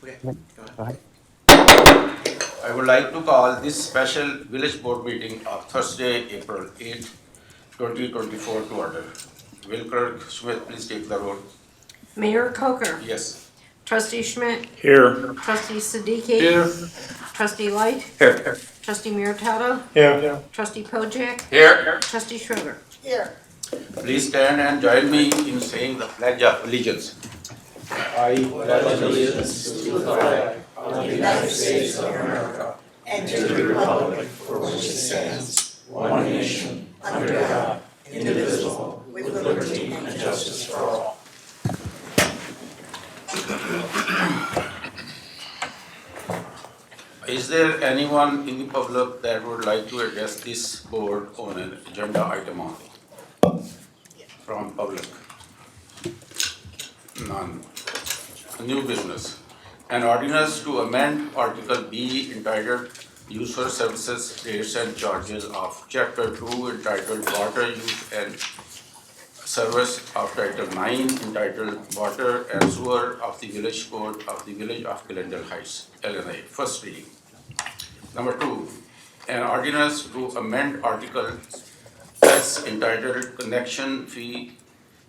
Okay, Go go ahead. I would like to call this special village board meeting of Thursday, April 8, 2024 to order. Will Clerk Schmidt please take the roll? Mayor Coker. Yes. Trustee Schmidt. Here. Trustee Siddiqui. Here. Trustee Light. Here. Trustee Miratato. Here. Trustee Pojek. Here. Trustee Schroeder. Please stand and join me in saying the Pledge of Allegiance. I pledge allegiance to the flag of the United States of America and to the republic for which it stands, one nation, under God, indivisible, with liberty and justice for all. Is there anyone in the public that would like to address this board on an agenda item only? From public? None. New business. An ordinance to amend Article B entitled Use for Services, Rates and Charges of Chapter 2 entitled Water Use and Service of Title 9 entitled Water and Sewer of the Village Code of the Village of Glendale Heights, Illinois. First reading. Number 2, an ordinance to amend Article S entitled Connection Fee,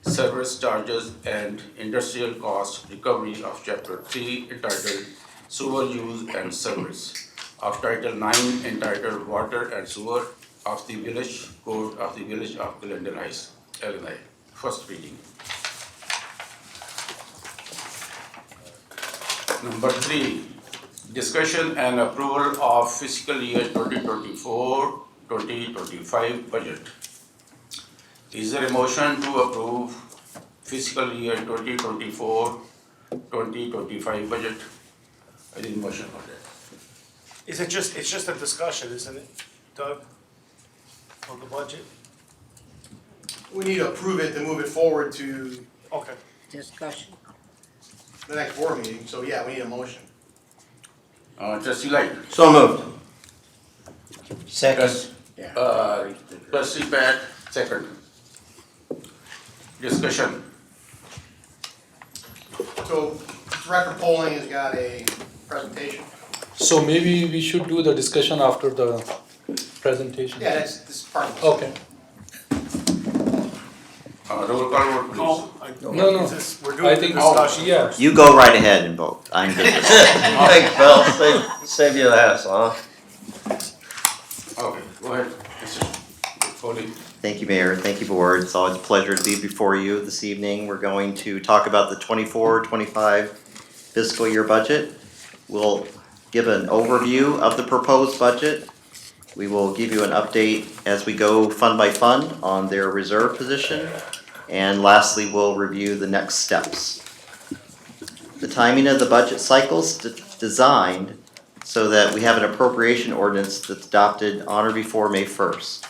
Service Charges and Industrial Cost Recovery of Chapter 3 entitled Sewer Use and Service of Title 9 entitled Water and Sewer of the Village Code of the Village of Glendale Heights, Illinois. First reading. Number 3, discussion and approval of fiscal year 2024-2025 budget. Is there a motion to approve fiscal year 2024-2025 budget? I need a motion for that. Is it just, it's just a discussion, isn't it, Doug? On the budget? We need to approve it to move it forward to Okay. Discussion. the next board meeting, so yeah, we need a motion. Trustee Light. So moved. Second. Trustee Pat, second. Discussion. So Director Polling has got a presentation. So maybe we should do the discussion after the presentation? Yeah, this is part of it. Okay. Roll call vote, please. No. We're I doing the think- discussion yeah. first. You go right ahead and vote. I'm good with that. Thanks, Bill. Save your ass, huh? Okay, go ahead. Mr. Foley. Thank you, Mayor. Thank you, Board. It's always a pleasure to be before you this evening. We're going to talk about the 24-25 fiscal year budget. We'll give an overview of the proposed budget. We will give you an update as we go fund by fund on their reserve position. And lastly, we'll review the next steps. The timing of the budget cycle is designed so that we have an appropriation ordinance that's adopted on or before May 1st.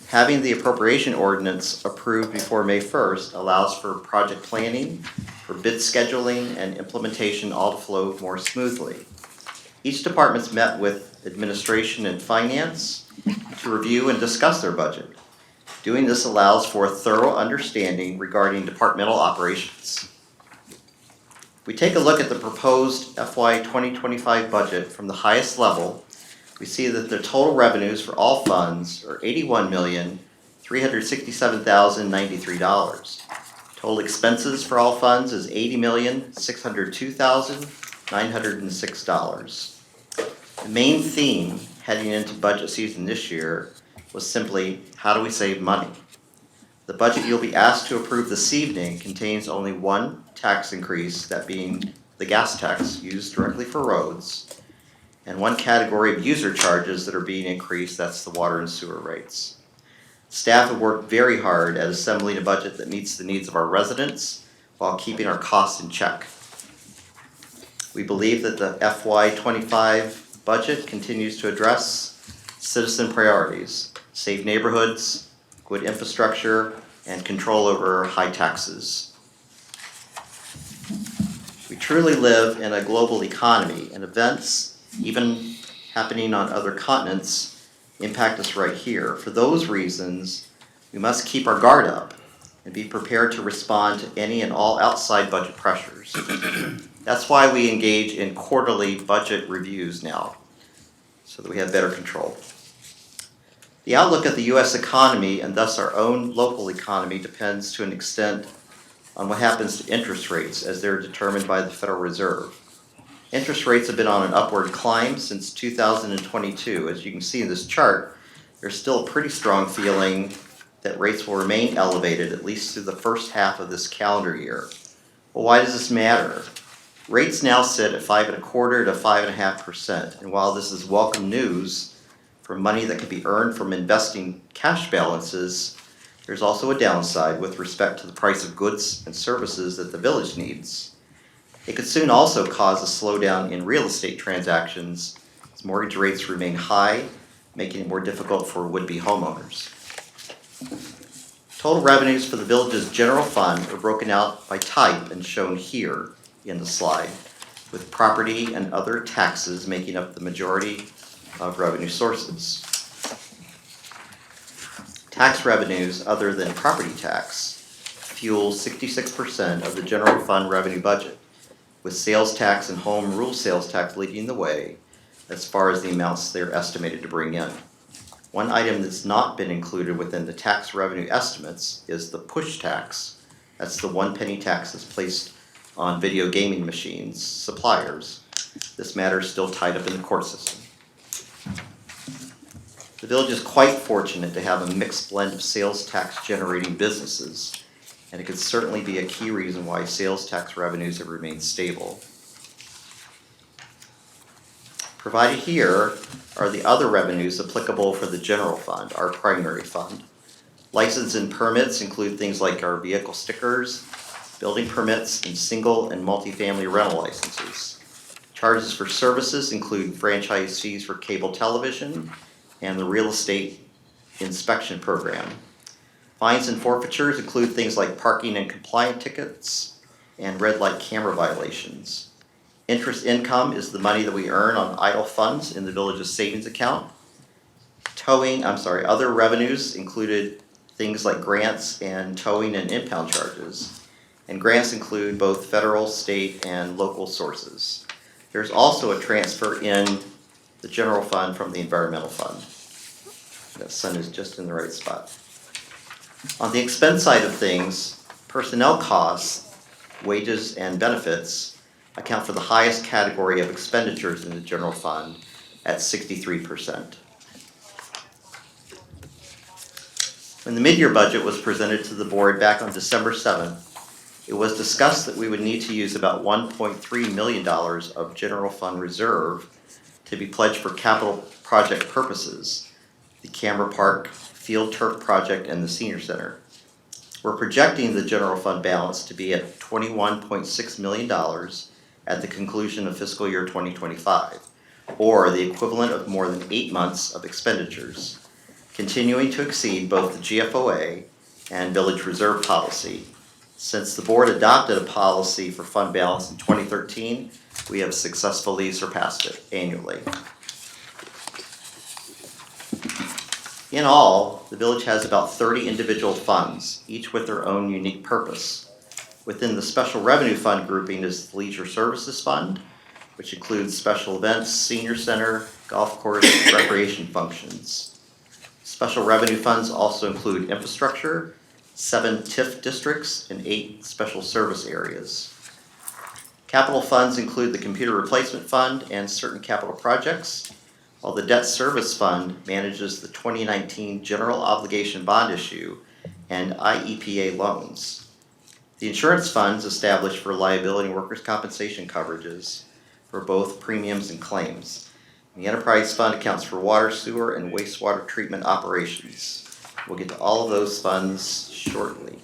Having the appropriation ordinance approved before May 1st allows for project planning, for bid scheduling, and implementation all to flow more smoothly. Each department's met with administration and finance to review and discuss their budget. Doing this allows for a thorough understanding regarding departmental operations. We take a look at the proposed FY 2025 budget from the highest level. We see that the total revenues for all funds are $81,367,093. Total expenses for all funds is $80,602,906. The main theme heading into budget season this year was simply, how do we save money? The budget you'll be asked to approve this evening contains only one tax increase, that being the gas tax used directly for roads, and one category of user charges that are being increased, that's the water and sewer rates. Staff have worked very hard at assembling a budget that meets the needs of our residents while keeping our costs in check. We believe that the FY 25 budget continues to address citizen priorities, safe neighborhoods, good infrastructure, and control over high taxes. We truly live in a global economy, and events, even happening on other continents, impact us right here. For those reasons, we must keep our guard up and be prepared to respond to any and all outside budget pressures. That's why we engage in quarterly budget reviews now, so that we have better control. The outlook of the U.S. economy, and thus our own local economy, depends to an extent on what happens to interest rates as they're determined by the Federal Reserve. Interest rates have been on an upward climb since 2022. As you can see in this chart, there's still a pretty strong feeling that rates will remain elevated at least through the first half of this calendar year. Well, why does this matter? Rates now sit at 5.25% to 5.5%, and while this is welcome news for money that can be earned from investing cash balances, there's also a downside with respect to the price of goods and services that the village needs. It could soon also cause a slowdown in real estate transactions as mortgage rates remain high, making it more difficult for would-be homeowners. Total revenues for the village's general fund are broken out by type and shown here in the slide, with property and other taxes making up the majority of revenue sources. Tax revenues other than property tax fuel 66% of the general fund revenue budget, with sales tax and home rule sales tax leading the way as far as the amounts they're estimated to bring in. One item that's not been included within the tax revenue estimates is the push tax. That's the 1 penny tax that's placed on video gaming machines suppliers. This matter is still tied up in the court system. The village is quite fortunate to have a mixed blend of sales tax generating businesses, and it could certainly be a key reason why sales tax revenues have remained stable. Provided here are the other revenues applicable for the general fund, our primary fund. License and permits include things like our vehicle stickers, building permits, and single and multifamily rental licenses. Charges for services include franchise fees for cable television and the real estate inspection program. Fines and forfeitures include things like parking and compliance tickets and red light camera violations. Interest income is the money that we earn on idle funds in the village's savings account. Other revenues included things like grants and towing and impound charges. And grants include both federal, state, and local sources. There's also a transfer in the general fund from the environmental fund. That sun is just in the right spot. On the expense side of things, personnel costs, wages, and benefits account for the highest category of expenditures in the general fund at 63%. When the mid-year budget was presented to the board back on December 7th, it was discussed that we would need to use about $1.3 million of general fund reserve to be pledged for capital project purposes, the Camera Park Field Turf Project and the Senior Center. We're projecting the general fund balance to be at $21.6 million at the conclusion of fiscal year 2025, or the equivalent of more than 8 months of expenditures, continuing to exceed both the GFOA and village reserve policy. Since the board adopted a policy for fund balance in 2013, we have successfully surpassed it annually. In all, the village has about 30 individual funds, each with their own unique purpose. Within the special revenue fund grouping is the Leisure Services Fund, which includes special events, senior center, golf course, and recreation functions. Special revenue funds also include infrastructure, 7 TIF districts, and 8 special service areas. Capital funds include the Computer Replacement Fund and certain capital projects, while the Debt Service Fund manages the 2019 General Obligation Bond issue and IEPA loans. The insurance funds established for liability and workers' compensation coverages for both premiums and claims. The Enterprise Fund accounts for water, sewer, and wastewater treatment operations. We'll get to all of those funds shortly.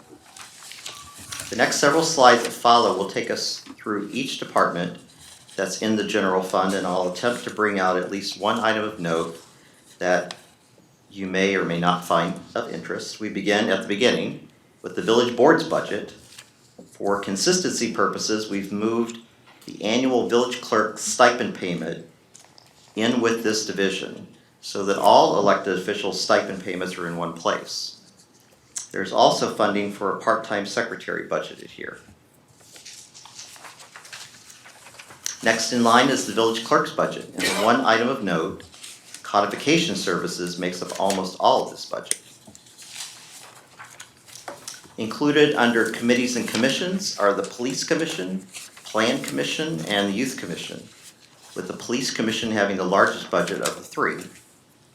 The next several slides that follow will take us through each department that's in the general fund, and I'll attempt to bring out at least one item of note that you may or may not find of interest. We begin at the beginning with the village board's budget. For consistency purposes, we've moved the annual village clerk stipend payment in with this division so that all elected officials' stipend payments are in one place. There's also funding for a part-time secretary budgeted here. Next in line is the village clerk's budget, and the one item of note, codification services makes up almost all of this budget. Included under committees and commissions are the Police Commission, Plan Commission, and the Youth Commission, with the Police Commission having the largest budget of the three.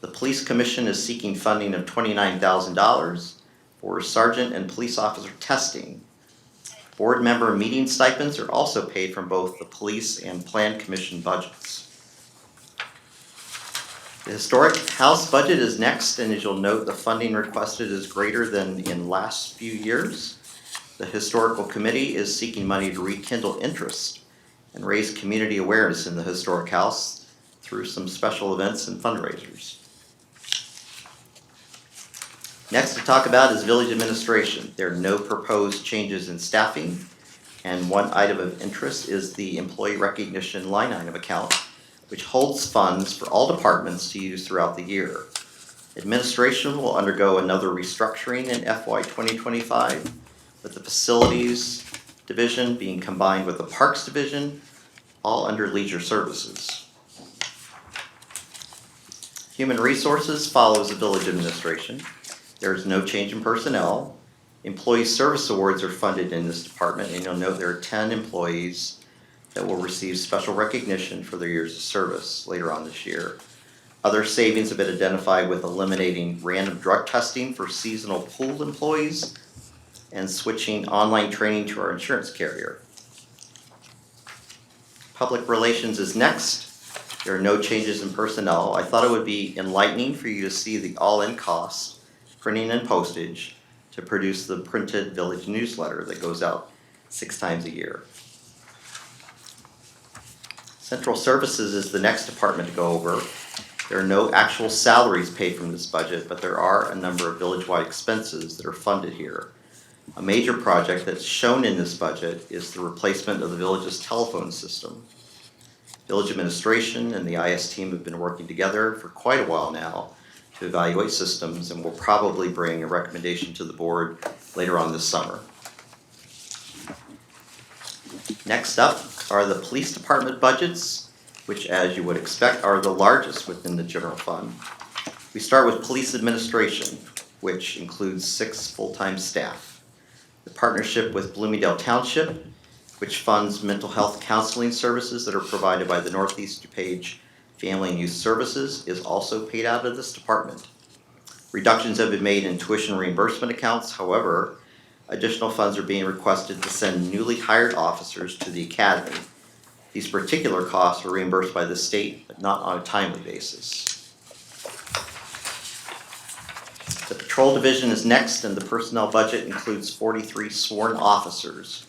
The Police Commission is seeking funding of $29,000 for sergeant and police officer testing. Board member meeting stipends are also paid from both the Police and Plan Commission budgets. The Historic House budget is next, and as you'll note, the funding requested is greater than in last few years. The Historical Committee is seeking money to rekindle interest and raise community awareness in the Historic House through some special events and fundraisers. Next to talk about is village administration. There are no proposed changes in staffing, and one item of interest is the employee recognition line item account, which holds funds for all departments to use throughout the year. Administration will undergo another restructuring in FY 2025, with the facilities division being combined with the parks division, all under leisure services. Human resources follows the village administration. There is no change in personnel. Employee service awards are funded in this department, and you'll note there are 10 employees that will receive special recognition for their years of service later on this year. Other savings have been identified with eliminating random drug testing for seasonal pool employees and switching online training to our insurance carrier. Public relations is next. There are no changes in personnel. I thought it would be enlightening for you to see the all-in costs, printing and postage, to produce the printed village newsletter that goes out 6 times a year. Central Services is the next department to go over. There are no actual salaries paid from this budget, but there are a number of village-wide expenses that are funded here. A major project that's shown in this budget is the replacement of the village's telephone system. Village administration and the IS team have been working together for quite a while now to evaluate systems, and will probably bring a recommendation to the board later on this summer. Next up are the police department budgets, which, as you would expect, are the largest within the general fund. We start with police administration, which includes 6 full-time staff. The partnership with Bloomingdale Township, which funds mental health counseling services that are provided by the Northeast DuPage Family and Youth Services, is also paid out of this department. Reductions have been made in tuition reimbursement accounts. However, additional funds are being requested to send newly hired officers to the academy. These particular costs are reimbursed by the state, but not on a timely basis. The patrol division is next, and the personnel budget includes 43 sworn officers.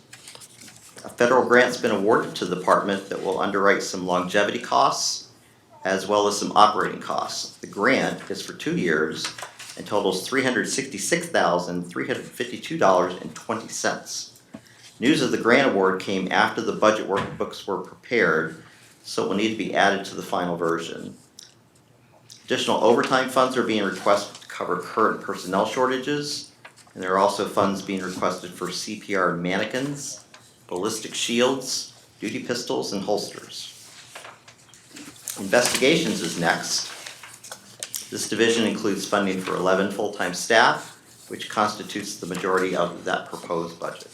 A federal grant's been awarded to the department that will underwrite some longevity costs as well as some operating costs. The grant is for 2 years and totals $366,352.20. News of the grant award came after the budget workbooks were prepared, so it will need to be added to the final version. Additional overtime funds are being requested to cover current personnel shortages, and there are also funds being requested for CPR mannequins, ballistic shields, duty pistols, and holsters. Investigations is next. This division includes funding for 11 full-time staff, which constitutes the majority of that proposed budget.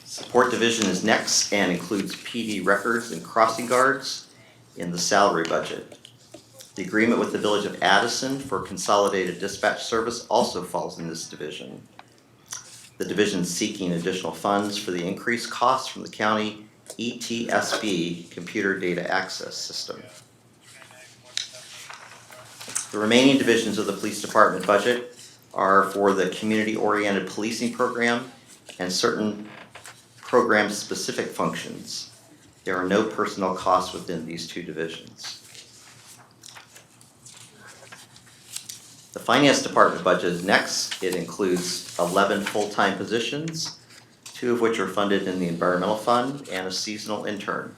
Support division is next and includes PD records and crossing guards in the salary budget. The agreement with the Village of Addison for consolidated dispatch service also falls in this division. The division is seeking additional funds for the increased costs from the county ETSB computer data access system. The remaining divisions of the police department budget are for the community-oriented policing program and certain program-specific functions. There are no personnel costs within these 2 divisions. The finance department budget is next. It includes 11 full-time positions, 2 of which are funded in the environmental fund, and a seasonal intern.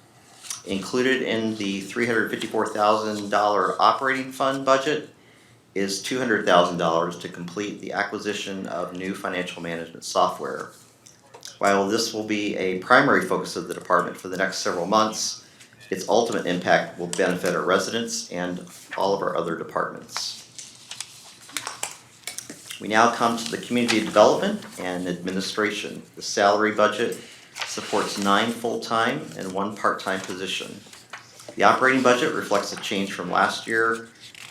Included in the $354,000 operating fund budget is $200,000 to complete the acquisition of new financial management software. While this will be a primary focus of the department for the next several months, its ultimate impact will benefit our residents and all of our other departments. We now come to the community development and administration. The salary budget supports 9 full-time and 1 part-time position. The operating budget reflects a change from last year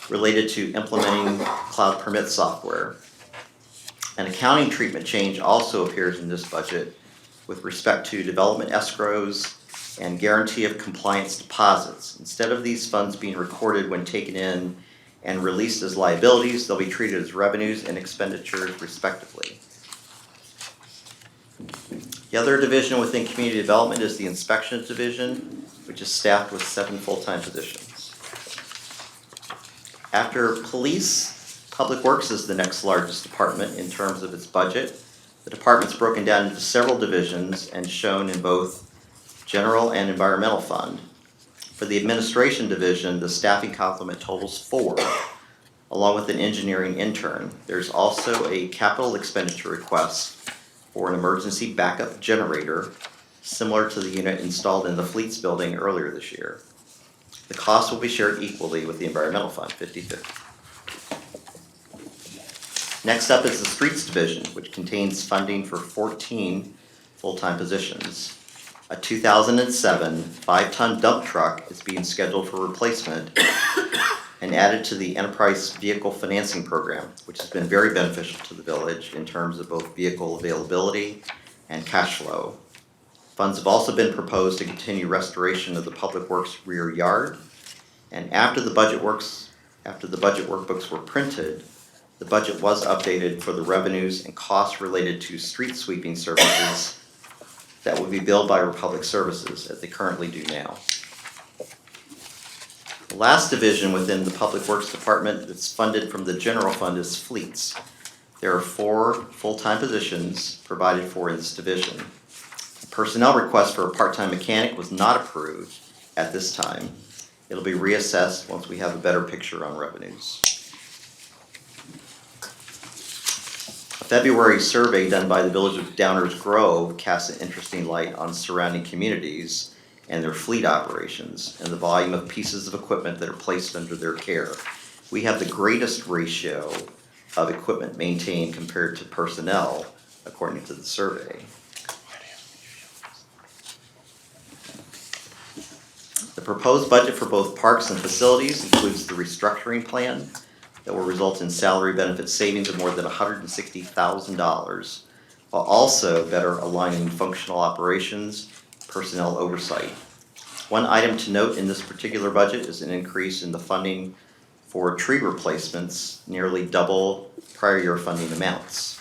related to implementing cloud permit software. An accounting treatment change also appears in this budget with respect to development escrows and guarantee of compliance deposits. Instead of these funds being recorded when taken in and released as liabilities, they'll be treated as revenues and expenditures respectively. The other division within community development is the inspections division, which is staffed with 7 full-time positions. After police, Public Works is the next largest department in terms of its budget. The department's broken down into several divisions and shown in both general and environmental fund. For the administration division, the staffing complement totals 4, along with an engineering intern. There's also a capital expenditure request for an emergency backup generator, similar to the unit installed in the Fleets building earlier this year. The cost will be shared equally with the environmental fund, 50-50. Next up is the streets division, which contains funding for 14 full-time positions. A 2007 5-ton dump truck is being scheduled for replacement and added to the enterprise vehicle financing program, which has been very beneficial to the village in terms of both vehicle availability and cash flow. Funds have also been proposed to continue restoration of the Public Works rear yard. And after the budget workbooks were printed, the budget was updated for the revenues and costs related to street sweeping services that will be billed by Republic Services, as they currently do now. The last division within the Public Works Department that's funded from the general fund is Fleets. There are 4 full-time positions provided for in this division. The personnel request for a part-time mechanic was not approved at this time. It'll be reassessed once we have a better picture on revenues. A February survey done by the Village of Downers Grove casts an interesting light on surrounding communities and their fleet operations and the volume of pieces of equipment that are placed under their care. We have the greatest ratio of equipment maintained compared to personnel, according to the survey. The proposed budget for both parks and facilities includes the restructuring plan that will result in salary benefit savings of more than $160,000, while also better aligning functional operations, personnel oversight. One item to note in this particular budget is an increase in the funding for tree replacements, nearly double prior year funding amounts.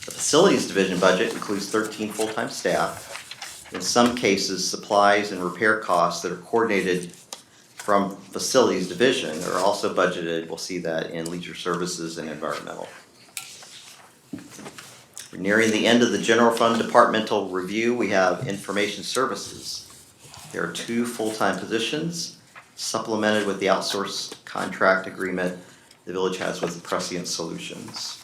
The facilities division budget includes 13 full-time staff. In some cases, supplies and repair costs that are coordinated from facilities division are also budgeted. We'll see that in leisure services and environmental. We're nearing the end of the general fund departmental review. We have information services. There are 2 full-time positions supplemented with the outsourced contract agreement the village has with Prescient Solutions.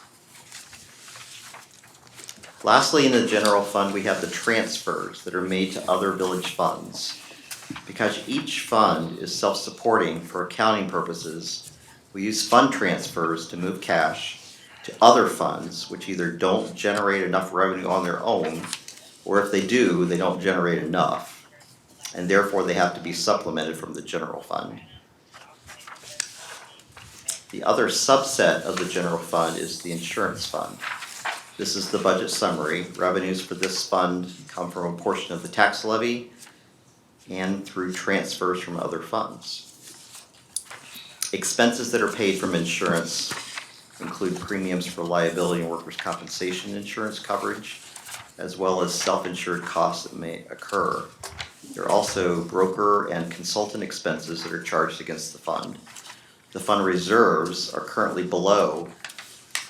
Lastly, in the general fund, we have the transfers that are made to other village funds. Because each fund is self-supporting for accounting purposes, we use fund transfers to move cash to other funds which either don't generate enough revenue on their own, or if they do, they don't generate enough, and therefore they have to be supplemented from the general fund. The other subset of the general fund is the insurance fund. This is the budget summary. Revenues for this fund come from a portion of the tax levy and through transfers from other funds. Expenses that are paid from insurance include premiums for liability and workers' compensation insurance coverage, as well as self-insured costs that may occur. There are also broker and consultant expenses that are charged against the fund. The fund reserves are currently below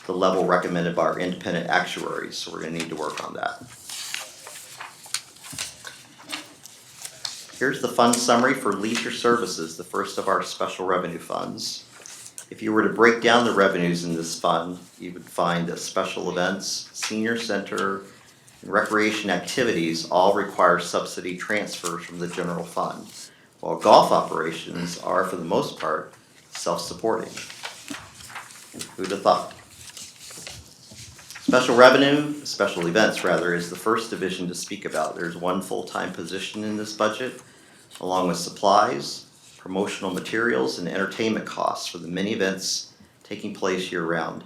the level recommended by our independent actuaries, so we're going to need to work on that. Here's the fund summary for leisure services, the first of our special revenue funds. If you were to break down the revenues in this fund, you would find that special events, senior center, and recreation activities all require subsidy transfers from the general fund, while golf operations are, for the most part, self-supporting. Who'd have thought? Special events rather, is the first division to speak about. There's one full-time position in this budget, along with supplies, promotional materials, and entertainment costs for the many events taking place year-round.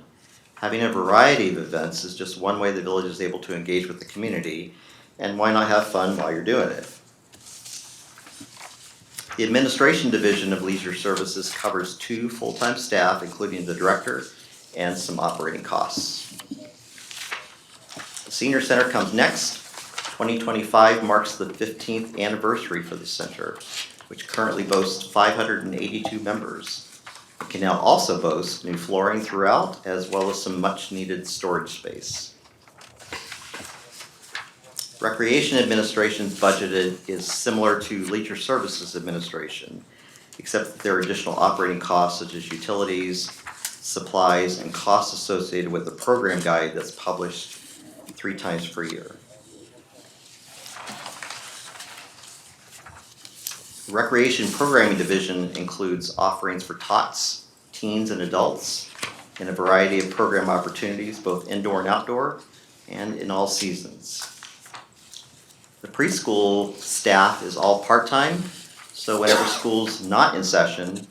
Having a variety of events is just one way the village is able to engage with the community, and why not have fun while you're doing it? The administration division of leisure services covers 2 full-time staff, including the director, and some operating costs. The senior center comes next. 2025 marks the 15th anniversary for the center, which currently boasts 582 members. It can now also boast new flooring throughout, as well as some much-needed storage space. Recreation Administration's budgeted is similar to Leisure Services Administration, except that there are additional operating costs such as utilities, supplies, and costs associated with the program guide that's published 3 times per year. The Recreation Programming Division includes offerings for tots, teens, and adults in a variety of program opportunities, both indoor and outdoor, and in all seasons. The preschool staff is all part-time, so whenever school's not in session,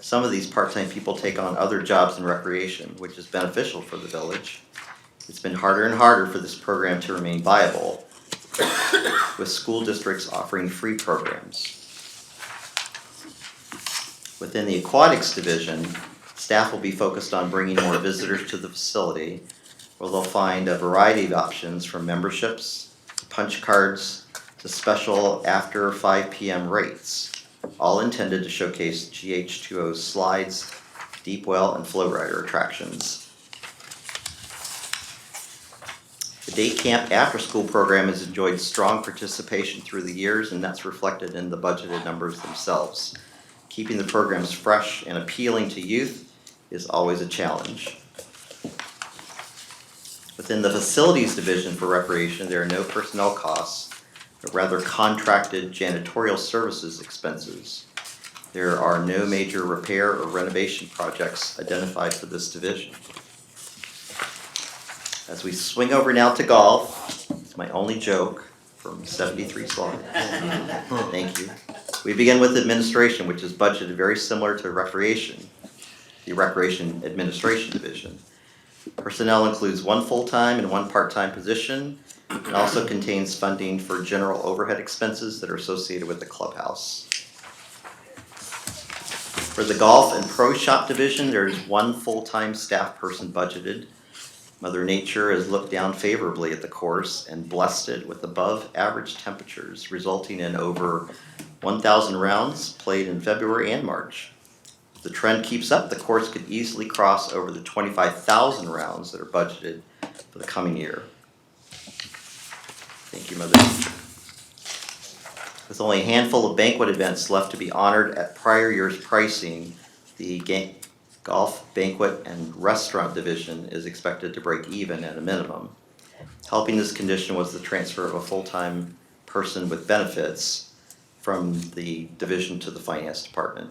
some of these part-time people take on other jobs in recreation, which is beneficial for the village. It's been harder and harder for this program to remain viable, with school districts offering free programs. Within the aquatics division, staff will be focused on bringing more visitors to the facility, where they'll find a variety of options from memberships, to punch cards, to special after 5 p.m. rates, all intended to showcase GH2O's slides, deep well, and flow rider attractions. The day camp after-school program has enjoyed strong participation through the years, and that's reflected in the budgeted numbers themselves. Keeping the programs fresh and appealing to youth is always a challenge. Within the facilities division for recreation, there are no personnel costs, but rather contracted janitorial services expenses. There are no major repair or renovation projects identified for this division. As we swing over now to golf, it's my only joke from 73 slides. Thank you. We begin with administration, which is budgeted very similar to recreation, the Recreation Administration Division. Personnel includes 1 full-time and 1 part-time position. It also contains funding for general overhead expenses that are associated with the clubhouse. For the Golf and Pro Shop Division, there's 1 full-time staff person budgeted. Mother Nature has looked down favorably at the course and blessed it with above average temperatures, resulting in over 1,000 rounds played in February and March. If the trend keeps up, the course could easily cross over the 25,000 rounds that are budgeted for the coming year. Thank you, Mother Nature. With only a handful of banquet events left to be honored at prior year's pricing, the Golf, Banquet, and Restaurant Division is expected to break even at a minimum. Helping this condition was the transfer of a full-time person with benefits from the division to the finance department.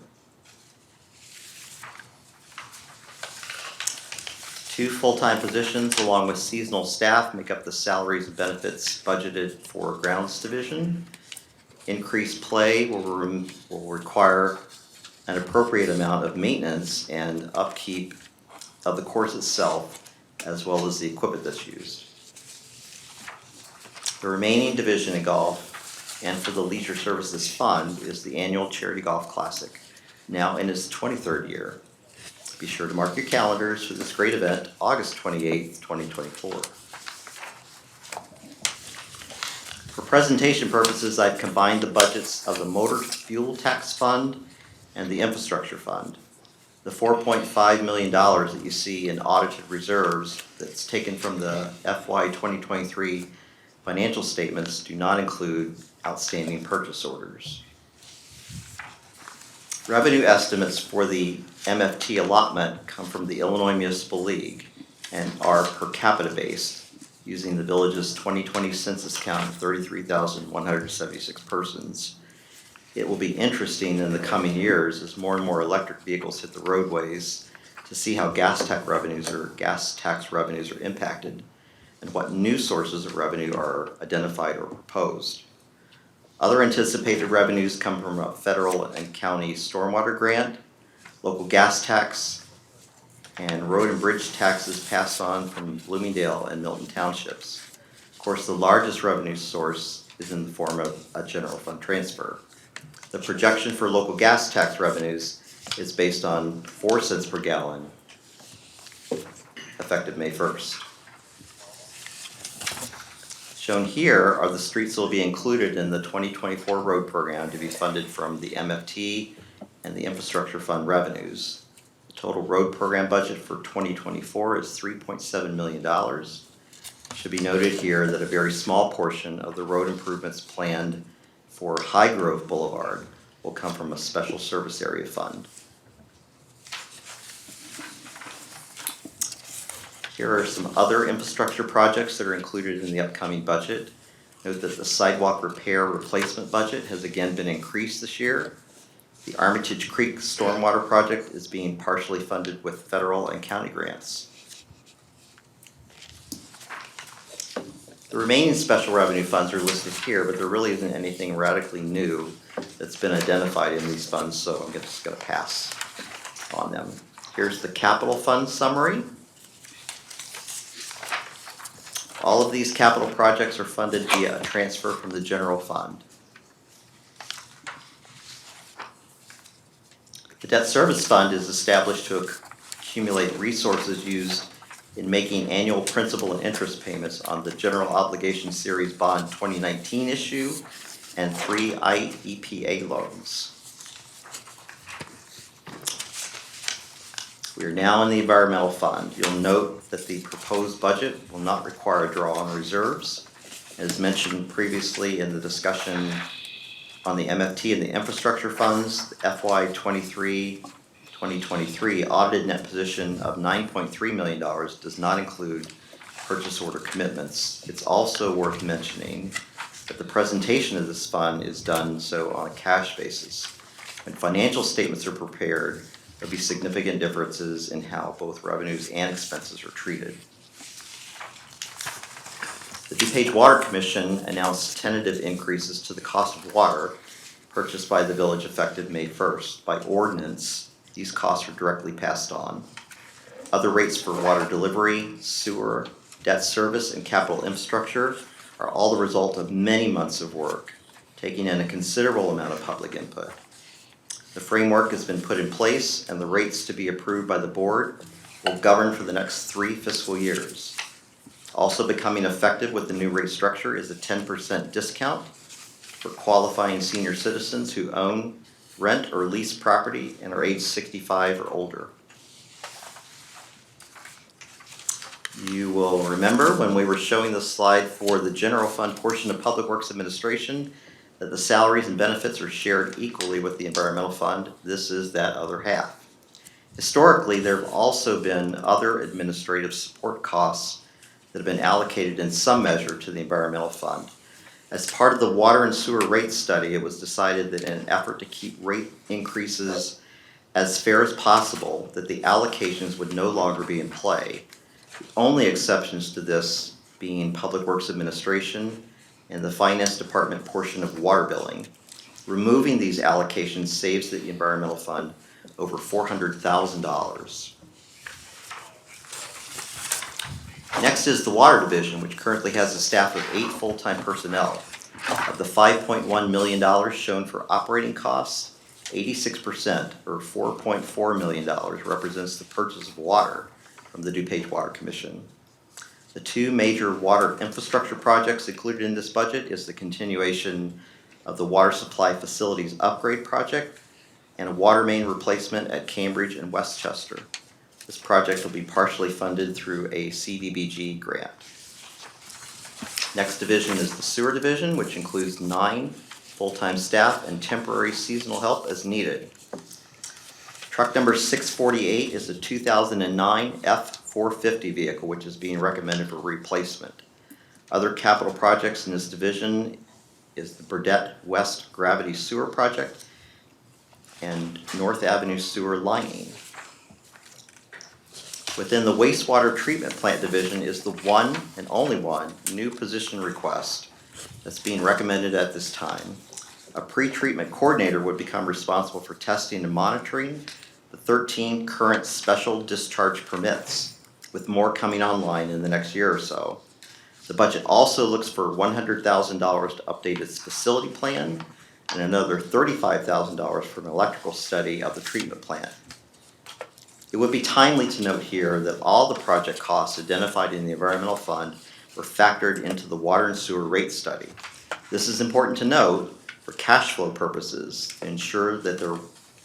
2 full-time positions along with seasonal staff make up the salaries and benefits budgeted for grounds division. Increased play will require an appropriate amount of maintenance and upkeep of the course itself, as well as the equipment that's used. The remaining division in golf and for the Leisure Services Fund is the annual Charity Golf Classic, now in its 23rd year. Be sure to mark your calendars for this great event, August 28th, 2024. For presentation purposes, I've combined the budgets of the Motor Fuel Tax Fund and the Infrastructure Fund. The $4.5 million that you see in audited reserves that's taken from the FY 2023 financial statements do not include outstanding purchase orders. Revenue estimates for the MFT allotment come from the Illinois Municipal League and are per capita based, using the village's 2020 census count of 33,176 persons. It will be interesting in the coming years as more and more electric vehicles hit the roadways to see how gas tax revenues are impacted and what new sources of revenue are identified or proposed. Other anticipated revenues come from a federal and county stormwater grant, local gas tax, and road and bridge taxes passed on from Bloomingdale and Milton townships. Of course, the largest revenue source is in the form of a general fund transfer. The projection for local gas tax revenues is based on 4 cents per gallon, effective May 1st. Shown here are the streets that will be included in the 2024 road program to be funded from the MFT and the infrastructure fund revenues. The total road program budget for 2024 is $3.7 million. It should be noted here that a very small portion of the road improvements planned for High Grove Boulevard will come from a special service area fund. Here are some other infrastructure projects that are included in the upcoming budget. Note that the sidewalk repair replacement budget has again been increased this year. The Armitage Creek Stormwater Project is being partially funded with federal and county grants. The remaining special revenue funds are listed here, but there really isn't anything radically new that's been identified in these funds, so I'm just going to pass on them. Here's the capital fund summary. All of these capital projects are funded via a transfer from the general fund. The debt service fund is established to accumulate resources used in making annual principal and interest payments on the General Obligation Series Bond 2019 issue and 3 IEPA loans. We are now in the environmental fund. You'll note that the proposed budget will not require a draw on reserves. As mentioned previously in the discussion on the MFT and the infrastructure funds, the FY 2023 audited net position of $9.3 million does not include purchase order commitments. It's also worth mentioning that the presentation of this fund is done so on a cash basis. When financial statements are prepared, there'll be significant differences in how both revenues and expenses are treated. The DuPage Water Commission announced tentative increases to the cost of water purchased by the village effective May 1st. By ordinance, these costs are directly passed on. Other rates for water delivery, sewer, debt service, and capital infrastructure are all the result of many months of work, taking in a considerable amount of public input. The framework has been put in place, and the rates to be approved by the board will govern for the next 3 fiscal years. Also becoming effective with the new rate structure is a 10% discount for qualifying senior citizens who own, rent, or lease property and are age 65 or older. You will remember when we were showing the slide for the general fund portion of Public Works Administration that the salaries and benefits are shared equally with the environmental fund. This is that other half. Historically, there have also been other administrative support costs that have been allocated in some measure to the environmental fund. As part of the water and sewer rate study, it was decided that in an effort to keep rate increases as fair as possible, that the allocations would no longer be in play. The only exceptions to this being Public Works Administration and the Finance Department portion of water billing. Removing these allocations saves the environmental fund over $400,000. Next is the Water Division, which currently has a staff of 8 full-time personnel. Of the $5.1 million shown for operating costs, 86%, or $4.4 million, represents the purchase of water from the DuPage Water Commission. The 2 major water infrastructure projects included in this budget is the continuation of the water supply facilities upgrade project and a water main replacement at Cambridge and Westchester. This project will be partially funded through a CDBG grant. Next division is the Sewer Division, which includes 9 full-time staff and temporary seasonal help as needed. Truck number 648 is a 2009 F-450 vehicle, which is being recommended for replacement. Other capital projects in this division is the Burdette West Gravity Sewer Project and North Avenue Sewer Lining. Within the wastewater treatment plant division is the one and only one new position request that's being recommended at this time. A pre-treatment coordinator would become responsible for testing and monitoring the 13 current special discharge permits, with more coming online in the next year or so. The budget also looks for $100,000 to update its facility plan and another $35,000 for an electrical study of the treatment plant. It would be timely to note here that all the project costs identified in the environmental fund were factored into the water and sewer rate study. This is important to note for cash flow purposes to ensure that there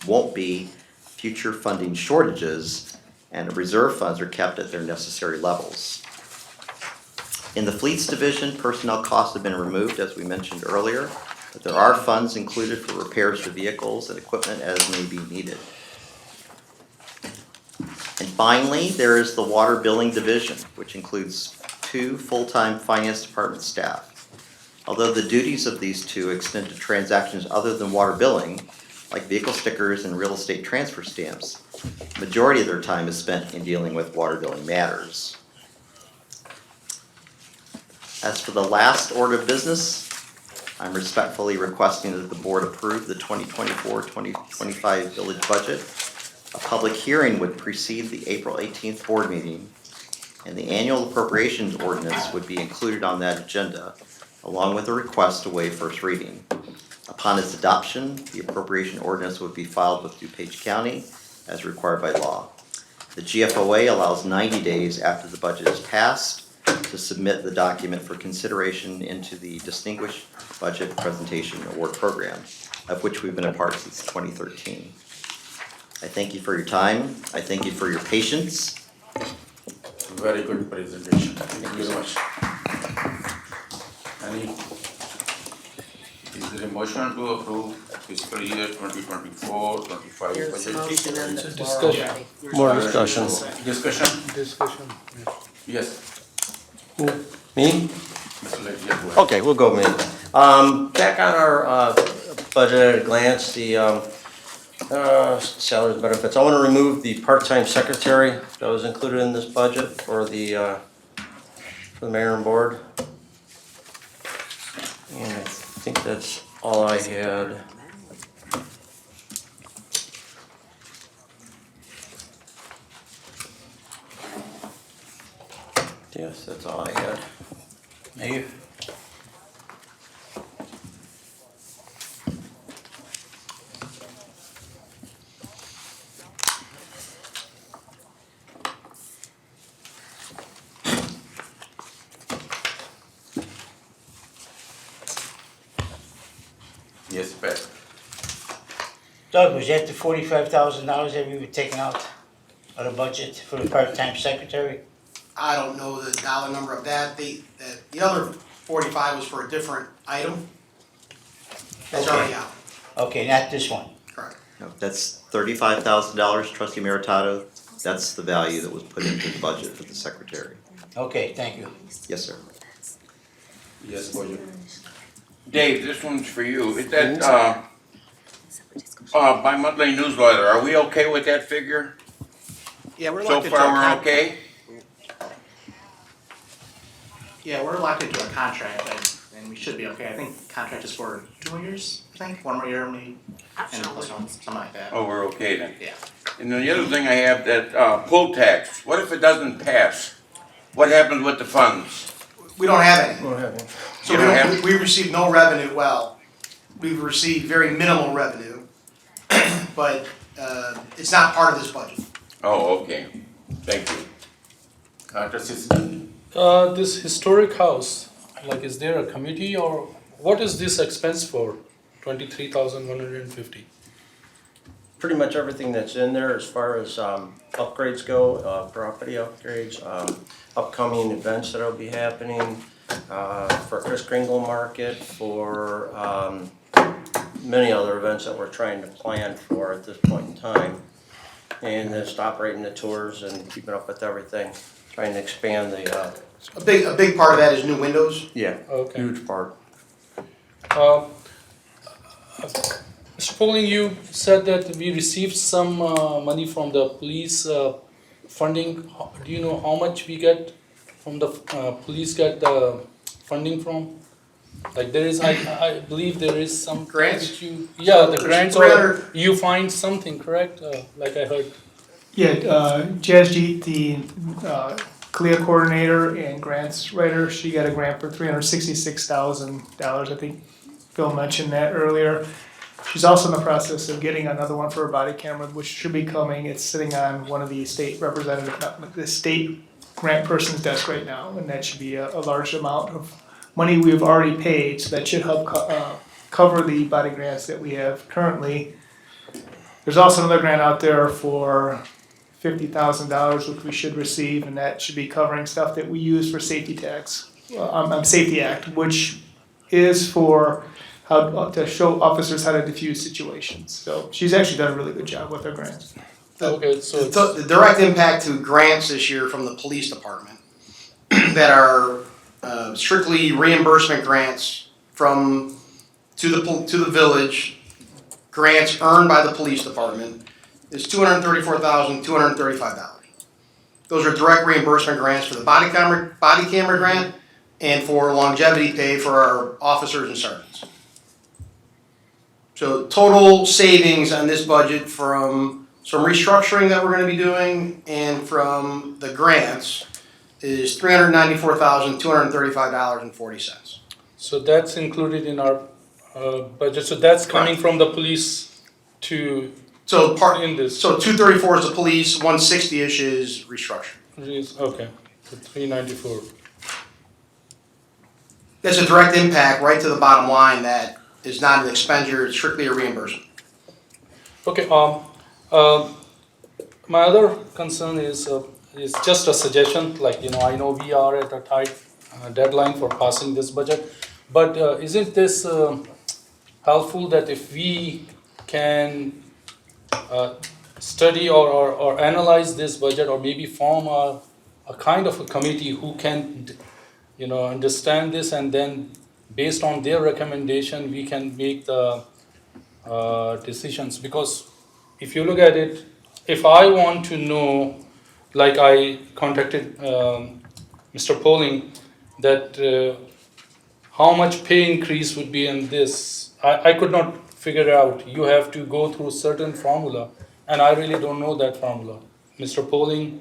won't be future funding shortages and reserve funds are kept at their necessary levels. In the fleets division, personnel costs have been removed, as we mentioned earlier, but there are funds included for repairs to vehicles and equipment as may be needed. And finally, there is the water billing division, which includes 2 full-time finance department staff. Although the duties of these two extend to transactions other than water billing, like vehicle stickers and real estate transfer stamps, the majority of their time is spent in dealing with water billing matters. As for the last order of business, I'm respectfully requesting that the board approve the 2024-2025 village budget. A public hearing would precede the April 18th board meeting, and the annual appropriations ordinance would be included on that agenda, along with a request to waive first reading. Upon its adoption, the appropriation ordinance would be filed with DuPage County as required by law. The GFOA allows 90 days after the budget is passed to submit the document for consideration into the Distinguished Budget Presentation Award Program, of which we've been a part since 2013. I thank you for your time. I thank you for your patience. Very good presentation. Thank you very much. Is there a motion to approve fiscal year 2024-25 There's a budget? motion on the It's a floor discussion. already. More discussion. Discussion? Discussion. Yes. Me? Mr. Leggett, go ahead. Okay, we'll go me. Back on our budget at a glance, the salaries and benefits. I want to remove the part-time secretary that was included in this budget for the mayor and board. And I think that's all I had. Yes, that's all I had. Mayor? Yes, Pat. Doug, was that the $45,000 that we were taking out of the budget for the part-time secretary? I don't know the dollar number of that. The other 45 was for a different item. That's already out, Okay, not this one. correct. No, that's $35,000, trustee Meritato. That's the value that was put into the budget for the secretary. Okay, thank you. Yes, sir. Yes, Bojo. Dave, this one's for you. Is that, bi-monthly newsletter, are we okay with that figure? Yeah, we're So locked into far, a we're con- okay? Yeah, we're locked into a contract, and we should be okay. I think contract is for 2 more years, I think, 1 more year, maybe, and plus one, something like that. Oh, we're okay then. Yeah. And then the other thing I have, that, pull tax, what if it doesn't pass? What happens with the funds? We don't have any. Don't have any. So You don't have- we received no revenue, well, we've received very minimal revenue, but it's not part of this budget. Oh, okay, thank you. Trustee Siddharth. This historic house, like, is there a committee or what is this expense for? 23,150. Pretty much everything that's in there as far as upgrades go, property upgrades, upcoming events that'll be happening, for Chris Kringle Market, for many other events that we're trying to plan for at this point in time. and just operating the tours and keeping up with everything, trying to expand the, A big part of that is new windows. yeah, Okay. huge part. Mr. Poling, you said that we received some money from the police funding. Do you know how much we get from the police get the funding from? Like there is, I believe there is some. Grants? that you- Yeah, the There's grants 300 or you find something, correct? Like I heard. Yeah, Jasjeet, the CLIA coordinator and grants writer, she got a grant for $366,000. I think Phil mentioned that earlier. She's also in the process of getting another one for a body camera, which should be coming. It's sitting on one of the state representative, the state grant person's desk right now, and that should be a large amount of money we've already paid, so that should help cover the body grants that we have currently. There's also another grant out there for $50,000, which we should receive, and that should be covering stuff that we use for safety tax, Safety Act, which is for how to show officers how to defuse situations. So she's actually done a really good job with her grants. Okay, so it's, The direct impact to grants this year from the police department that are strictly reimbursement grants to the village, grants earned by the police department, is $234,235. Those are direct reimbursement grants for the body camera grant and for longevity pay for our officers and sergeants. So total savings on this budget from some restructuring that we're gonna be doing and from the grants is $394,235.40. so that's included in our budget. So that's coming from the police to So in this. so 234 is the police, 160-ish is restructuring. Okay, so 394. That's a direct impact right to the bottom line that is not an expenditure, it's strictly a reimbursement. Okay, my other concern is just a suggestion, like, I know we are at a tight deadline for passing this budget, but isn't this helpful that if we can study or analyze this budget, or maybe form a kind of a committee who can, understand this, and then based on their recommendation, we can make the decisions. Because if you look at it, if I want to know, like I contacted Mr. Poling, that how much pay increase would be in this, I could not figure out. You have to go through certain formula, and I really don't know that formula. Mr. Poling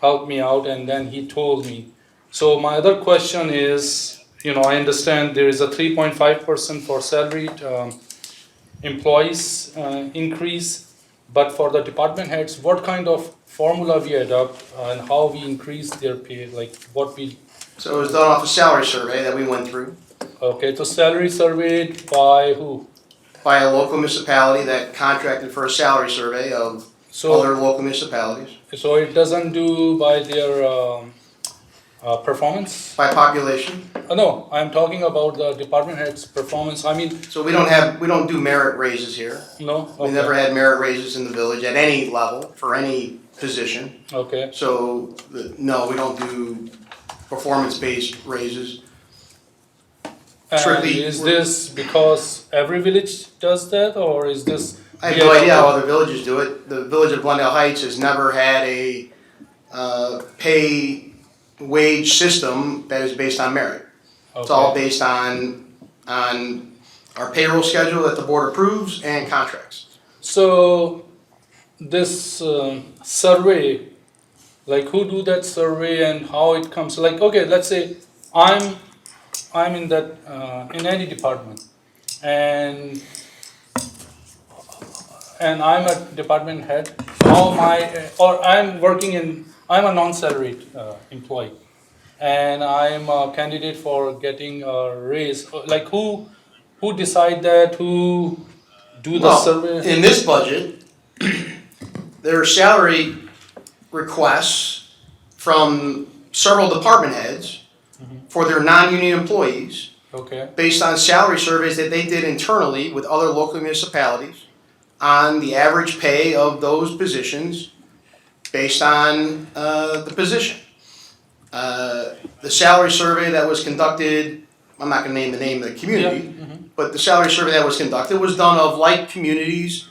helped me out, and then he told me. So my other question is, I understand there is a 3.5% for salaried employees increase, but for the department heads, what kind of formula we adopt and how we increase their pay, like what we, So it was done off a salary survey that we went through okay, so salary surveyed by who? by a local municipality that contracted for a salary survey of other So, local municipalities so it doesn't do by their performance? by population. No, I'm talking about the department head's performance, I mean, So we don't do merit raises here. no? We never had merit raises in the village at any level for any position. Okay, So, no, we don't do performance-based raises. and Strictly- is this because every village does that, or is this? I have no idea how other villages do it. The village of Glendale Heights has never had a pay wage system that is based on merit. It's all Okay. based on our payroll schedule that the board approves and contracts. So, this survey, like who do that survey and how it comes, like, okay, let's say I'm in that, in any department, and I'm a department head, I'm a non-salaried employee, and I'm a candidate for getting a raise, like who decide that, who do the Well, survey? in this budget, there are salary requests from several department heads for their non-union employees Okay, based on salary surveys that they did internally with other local municipalities on the average pay of those positions based on the position. The salary survey that was conducted, I'm not gonna name the name of the community, but the salary survey that was conducted was done of like communities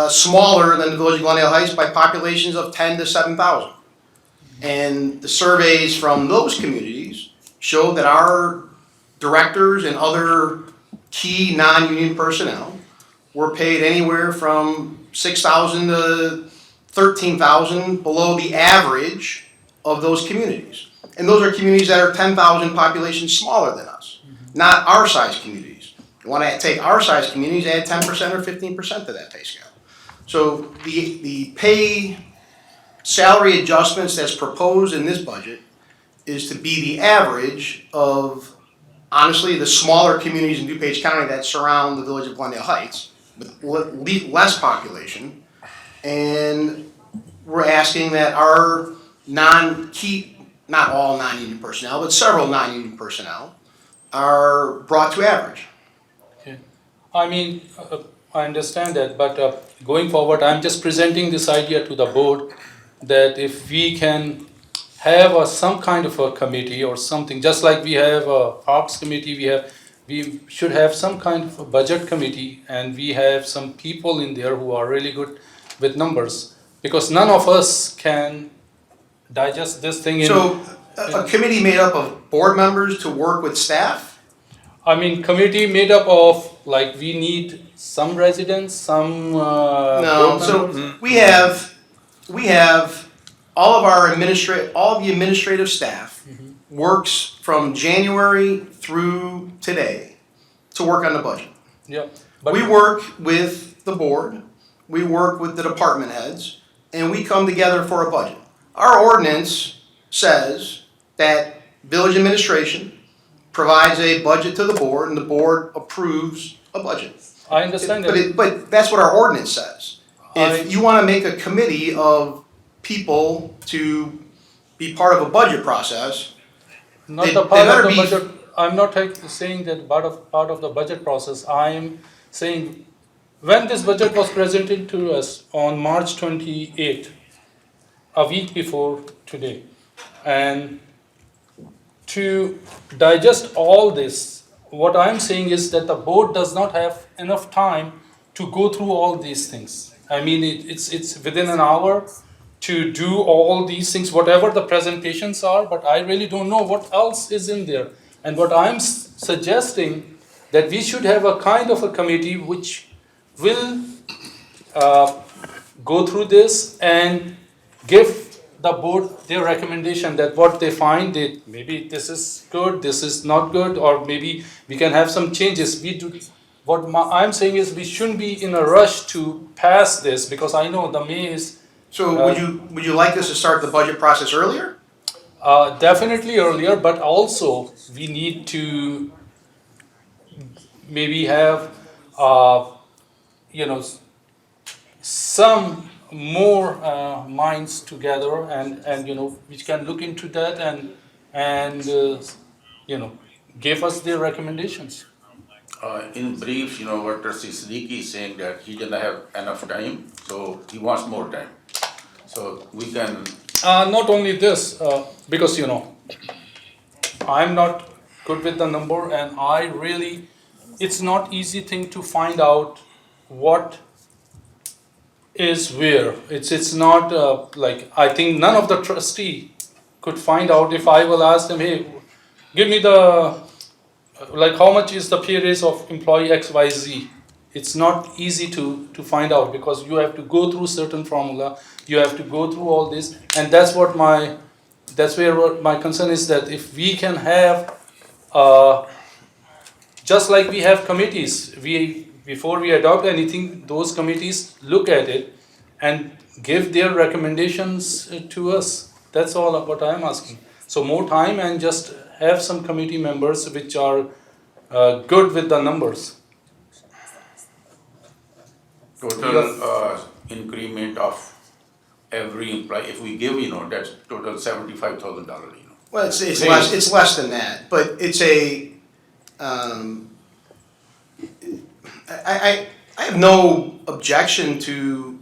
smaller than the Village of Glendale Heights by populations of 10 to 7,000. And the surveys from those communities showed that our directors and other key non-union personnel were paid anywhere from 6,000 to 13,000 below the average of those communities. And those are communities that are 10,000 populations smaller than us, not our size communities. You want to take our size communities, add 10% or 15% to that pay scale. So the pay salary adjustments that's proposed in this budget is to be the average of, honestly, the smaller communities in DuPage County that surround the Village of Glendale Heights with less population. And we're asking that our not all non-union personnel, but several non-union personnel are brought to average. I mean, I understand that, but going forward, I'm just presenting this idea to the board that if we can have some kind of a committee or something, just like we have a Parks Committee, we should have some kind of a budget committee, and we have some people in there who are really good with numbers, because none of us can digest this thing in. So a committee made up of board members to work with staff? I mean, committee made up of, like, we need some residents, some No, board so members. we have all the administrative staff works from January through today to work on the budget. Yeah, We work with the board, we work with the department heads, and we come together for a budget. Our ordinance says that village administration provides a budget to the board, and the board approves a budget. I understand that. But that's what our ordinance says. If you wanna make a committee of people to be part of a budget process, Not They- the they part of better the be- budget, I'm not saying that part of the budget process, I'm saying when this budget was presented to us on March 28th, a week before today, and to digest all this, what I'm saying is that the board does not have enough time to go through all these things. I mean, it's within an hour to do all these things, whatever the presentations are, but I really don't know what else is in there. And what I'm suggesting, that we should have a kind of a committee which will go through this and give the board their recommendation, that what they find, that maybe this is good, this is not good, or maybe we can have some changes. I'm saying is we shouldn't be in a rush to pass this, because I know the May is. so would you like us to start the budget process earlier? Definitely earlier, but also we need to maybe have, some more minds together, and which can look into that and give us their recommendations. In brief, what Trustee Siddiqui is saying, that he doesn't have enough time, so he wants more time. So we can, Not only this, because I'm not good with the number, and it's not easy thing to find out what is where. It's not like, I think none of the trustee could find out if I will ask them, hey, give me how much is the pay raise of employee XYZ. It's not easy to find out, because you have to go through certain formula, you have to go through all this, and that's where my concern is, that if we can have, just like we have committees, before we adopt anything, those committees look at it and give their recommendations to us. That's all what I'm asking. So more time, and just have some committee members which are good with the numbers. total increment of every employee, if we give, that's total $75,000, Well, it's less than that, but it's I have no objection to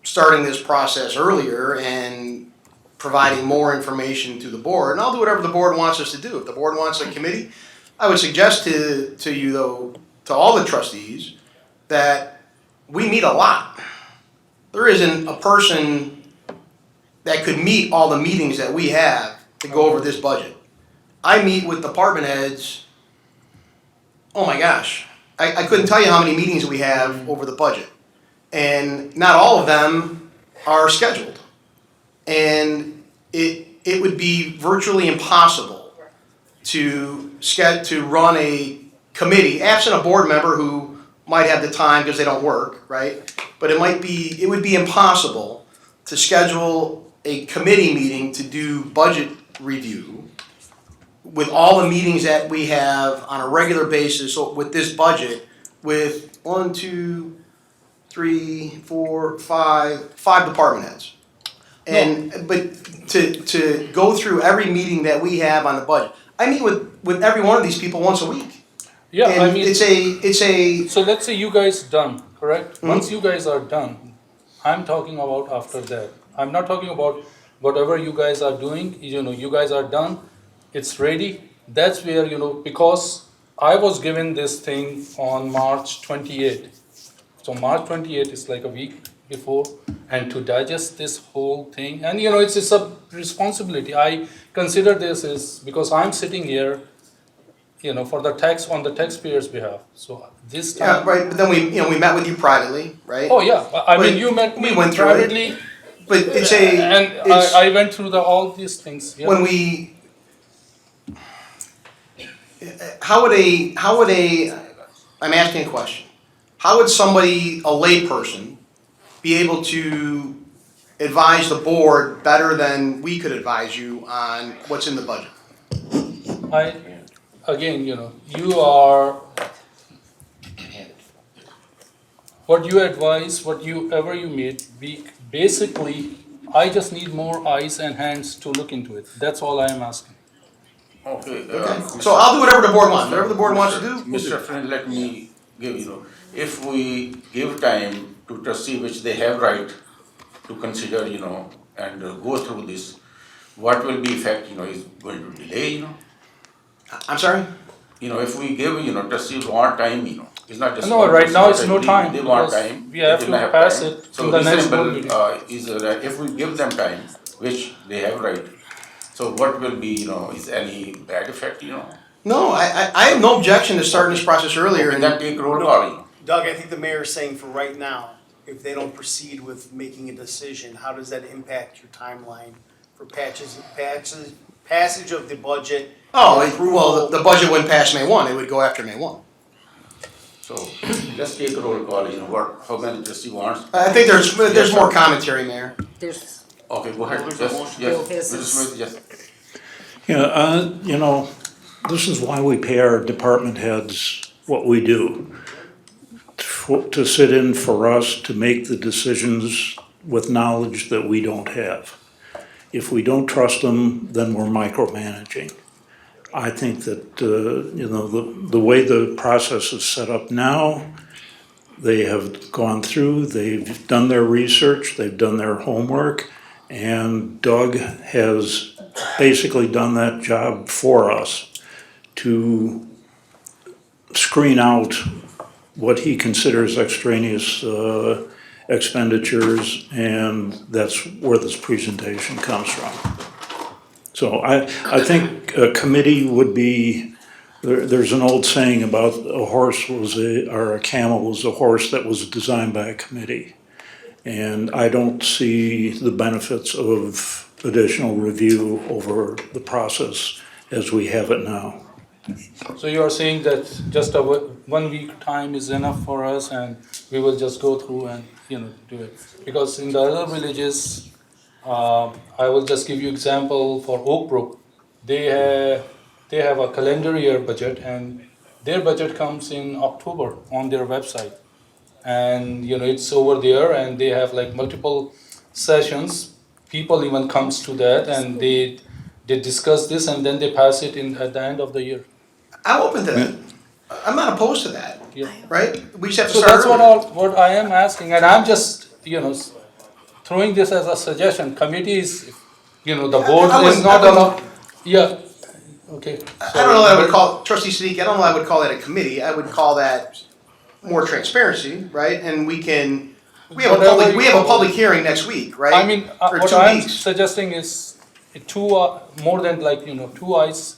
starting this process earlier and providing more information to the board, and I'll do whatever the board wants us to do. If the board wants a committee, I would suggest to you though, to all the trustees, that we meet a lot. There isn't a person that could meet all the meetings that we have to go over this budget. I meet with department heads, oh my gosh, I couldn't tell you how many meetings we have over the budget. And not all of them are scheduled. And it would be virtually impossible to run a committee, absent a board member who might have the time because they don't work, right? But it would be impossible to schedule a committee meeting to do budget review with all the meetings that we have on a regular basis with this budget, with 1, 2, 3, 4, 5 department heads. But to go through every meeting that we have on the budget, I meet with every one of these people once a week. Yeah, And I mean, it's a so let's say you guys done, correct? Mhm. Once you guys are done, I'm talking about after that. I'm not talking about whatever you guys are doing, you guys are done, it's ready. That's where, because I was given this thing on March 28th. So March 28th is like a week before, and to digest this whole thing, and it's a responsibility. I consider this is because I'm sitting here, for the on the taxpayers' behalf. So this yeah, time. right. But then we met with you privately, right? Oh yeah, I mean But you met me we went through it. privately, But it's a and it's, I went through all these things. Yeah. when we how would a I'm asking a question. How would somebody, a layperson, be able to advise the board better than we could advise you on what's in the budget? Again, you are what you advise, whatever you made. Basically, I just need more eyes and hands to look into it. That's all I am asking. Okay. So I'll do whatever the board wants. Whatever the board wants to do, we'll do. Mr. Friend, let me give, if we give time to trustee, which they have right to consider, and go through this, what will be effect, is going to delay, I'm sorry? If we give, trustees want time, it's not just. No, one right person, now it's but no time, They want because time. we have they to will pass time. it to So the next board reasonable, meeting. is that if we give them time, which they have right, so what will be, is any bad effect, No, I have no objection to starting this process earlier And and then take roll call, Doug, I think the mayor's saying for right now, if they don't proceed with making a decision, how does that impact your timeline for passage of the budget? well, the budget wouldn't pass May 1, it would go after May 1. So just take a roll call, how many trustee wants? I think there's more commentary, Mayor. There's, Okay, go ahead, yes, Bill yes, Hiss's. Mr. Smith, yes. Yeah, this is why we pay our department heads what we do. To sit in for us to make the decisions with knowledge that we don't have. If we don't trust them, then we're micromanaging. I think that, the way the process is set up now, they have gone through, they've done their research, they've done their homework, and Doug has basically done that job for us to screen out what he considers extraneous expenditures, and that's where this presentation comes from. So I think a committee would be, there's an old saying about a camel was a horse that was designed by a committee. And I don't see the benefits of additional review over the process as we have it now. So you are saying that just a 1 week time is enough for us, and we will just go through and do it? Because in the other villages, I will just give you example for Oak Brook. They have a calendar year budget, and their budget comes in October on their website, and it's over there, and they have like multiple sessions. People even comes to that, and they discuss this, and then they pass it in at the end of the year. I'm open to that. I'm not opposed to that. yeah. right? We just have to So start that's early. what I am asking, and I'm just, throwing this as a suggestion, committees, the board I is wouldn't- not I wouldn't- allowed, yeah, okay. I don't know that I would sorry, call, trustee Sadiq, I don't know I would call that a committee, I would call that more transparency, right? And we have a Whatever you call it. public hearing next week, right? I mean, For what 2 I'm weeks. suggesting is two, more than two eyes,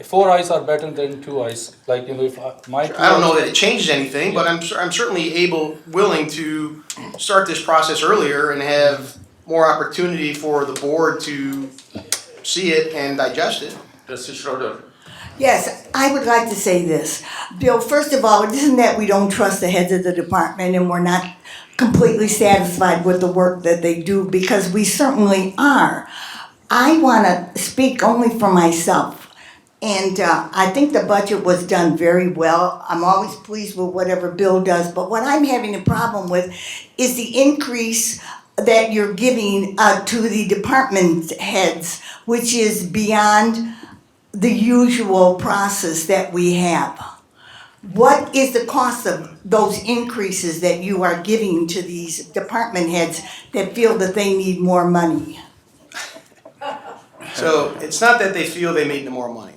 4 eyes are better than 2 eyes, if my. I don't know that it changes anything, but I'm certainly willing to start this process earlier and have more opportunity for the board to see it and digest it. Trustee Schroeder. Yes, I would like to say this. Bill, first of all, it isn't that we don't trust the heads of the department and we're not completely satisfied with the work that they do, because we certainly are. I want to speak only for myself. And I think the budget was done very well. I'm always pleased with whatever Bill does, but what I'm having a problem with is the increase that you're giving to the department heads, which is beyond the usual process that we have. What is the cost of those increases that you are giving to these department heads that feel that they need more money? So it's not that they feel they need more money.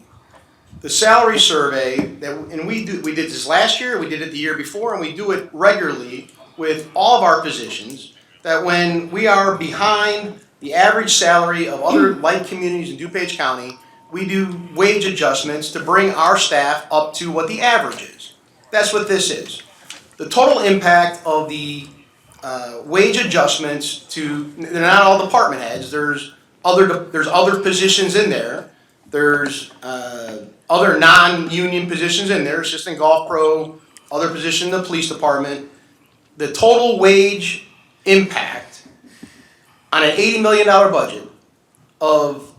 The salary survey and we did this last year, we did it the year before, and we do it regularly with all of our positions, that when we are behind the average salary of other like communities in DuPage County, we do wage adjustments to bring our staff up to what the average is. That's what this is. The total impact of the wage adjustments they're not all department heads, there's other positions in there. There's other non-union positions in there, assistant golf pro, other position in the police department. The total wage impact on an $80 million budget of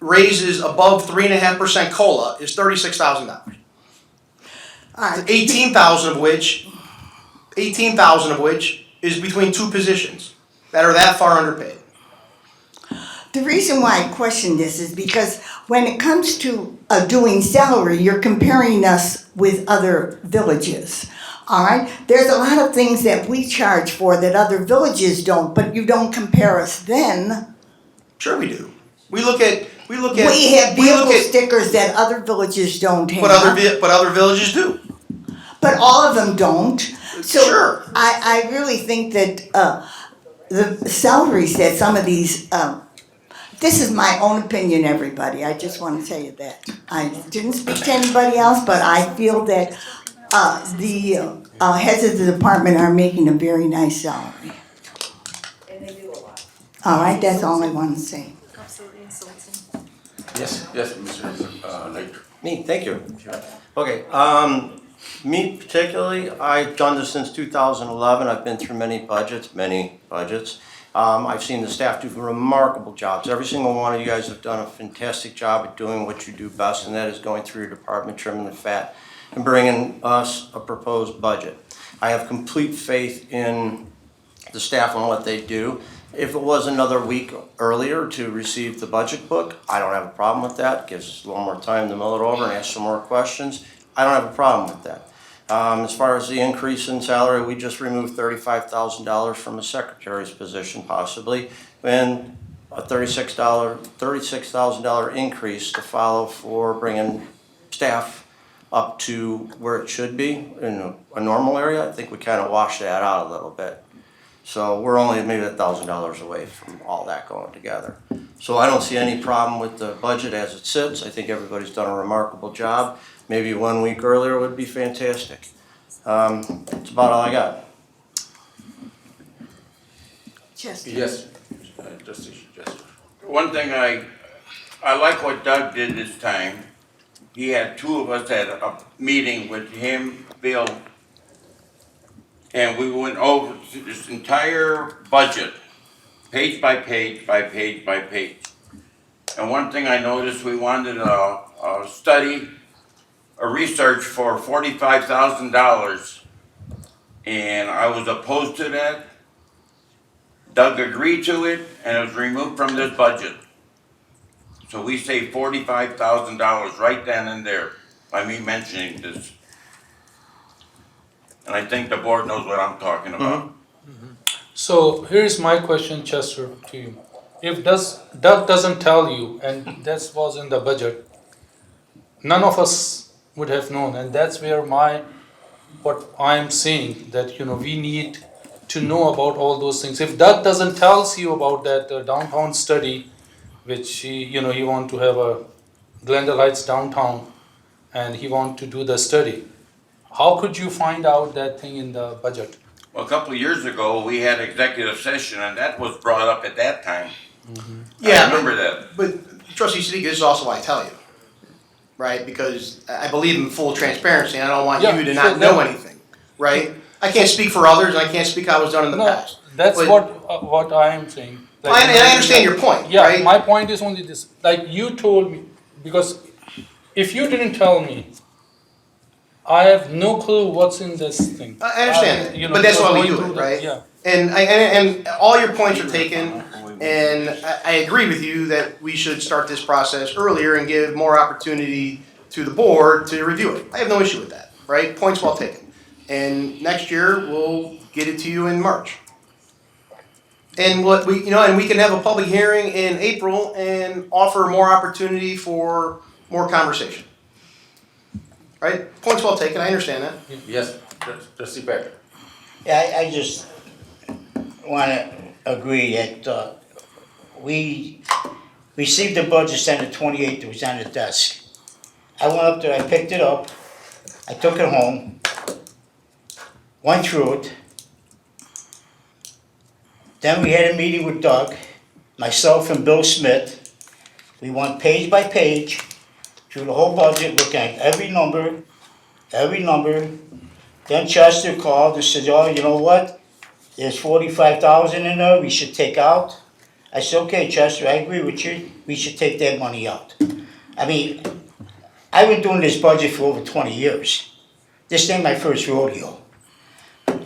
raises above 3.5% COLA is $36,000. All right. 18,000 of which is between 2 positions that are that far underpaid. The reason why I question this is because when it comes to doing salary, you're comparing us with other villages. All right? There's a lot of things that we charge for that other villages don't, but you don't compare us then. Sure we do. We look at We have vehicle stickers that other villages don't have. but other villages do. But all of them don't. So Sure. I really think that the salaries that some of these, this is my own opinion, everybody. I just want to tell you that. I didn't speak to anybody else, but I feel that the heads of the department are making a very nice salary. And they do a lot. All right, that's all I want to say. Absolutely insulting. Yes, Mr. Knight. Me, thank you. Okay, me particularly, I've done this since 2011. I've been through many budgets. I've seen the staff do remarkable jobs. Every single one of you guys have done a fantastic job at doing what you do best, and that is going through your department, trimming the fat, and bringing us a proposed budget. I have complete faith in the staff on what they do. If it was another week earlier to receive the budget book, I don't have a problem with that. Gives us a little more time to mull it over and ask some more questions. I don't have a problem with that. As far as the increase in salary, we just removed $35,000 from the secretary's position possibly, and a $36,000 increase to follow for bringing staff up to where it should be in a normal area. I think we kind of washed that out a little bit. So we're only maybe $1,000 away from all that going together. So I don't see any problem with the budget as it sits. I think everybody's done a remarkable job. Maybe 1 week earlier would be fantastic. That's about all I got. Chester. Yes, Trustee Chester. One thing I like what Doug did this time. He had 2 of us at a meeting with him, Bill, and we went over this entire budget, page by page by page by page. And one thing I noticed, we wanted a study, a research for $45,000, and I was opposed to that. Doug agreed to it, and it was removed from this budget. So we saved $45,000 right then and there by me mentioning this. And I think the board knows what I'm talking about. So here's my question, Chester, to you. If Doug doesn't tell you, and that was in the budget, none of us would have known, and that's where what I'm saying, that, we need to know about all those things. If Doug doesn't tells you about that downtown study, which he want to have a Glendale Heights downtown, and he want to do the study, how could you find out that thing in the budget? Well, a couple of years ago, we had executive session and that was brought up at that time. Yeah, I remember that. But trustee Siddiqui, this is also why I tell you, right? Because I believe in full transparency, and I don't want Yeah, you to so not know that- anything, right? I can't speak for others, and I can't speak how it was done in the No, past. that's But- what I am saying. And I understand your point, Yeah, right? my point is only this, like you told me, because if you didn't tell me, I have no clue what's in this thing. I understand that, You know, but that's why we going do through it, the- right? Yeah. And all your points are taken, and I agree with you that we should start this process earlier and give more opportunity to the board to review it. I have no issue with that, right? Points well taken. And next year, we'll get it to you in March. And and we can have a public hearing in April and offer more opportunity for more conversation. Right? Points well taken, I understand that. Yes, trustee Patrick. Yeah, I just wanna agree that, we received the budget on the 28th, it was on the desk. I went up there, I picked it up, I took it home, went through it. Then we had a meeting with Doug, myself and Bill Smith. We went page by page through the whole budget, looking at every number. Then Chester called and said, oh, you know what? There's 45,000 in there, we should take out. I said, okay, Chester, I agree with you, we should take that money out. I mean, I've been doing this budget for over 20 years. This ain't my first rodeo.